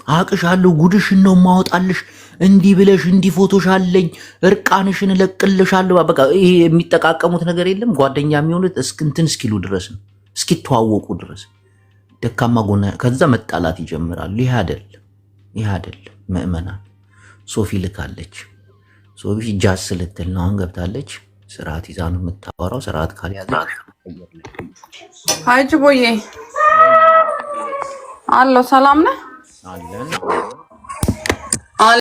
አቅሻለሁ ጉድሽን ነው ማወጣልሽ እንዲህ ብለሽ እንዲህ ፎቶሽ አለኝ እርቃንሽን እለቅልሻለሁ። በቃ ይሄ የሚጠቃቀሙት ነገር የለም። ጓደኛ የሚሆኑት እንትን እስኪሉ ድረስ ነው፣ እስኪተዋወቁ ድረስ ደካማ ጎና፣ ከዛ መጣላት ይጀምራሉ። ይሄ አይደለም ምእመናን። ሶፊ ልካለች። ሶፊ ጃስ ልትል ነው አሁን ገብታለች። ስርዓት ይዛ ነው የምታወራው። ስርዓት ካልያዘ ሀጅ ቦዬ አሎ፣ ሰላም ነህ? አለን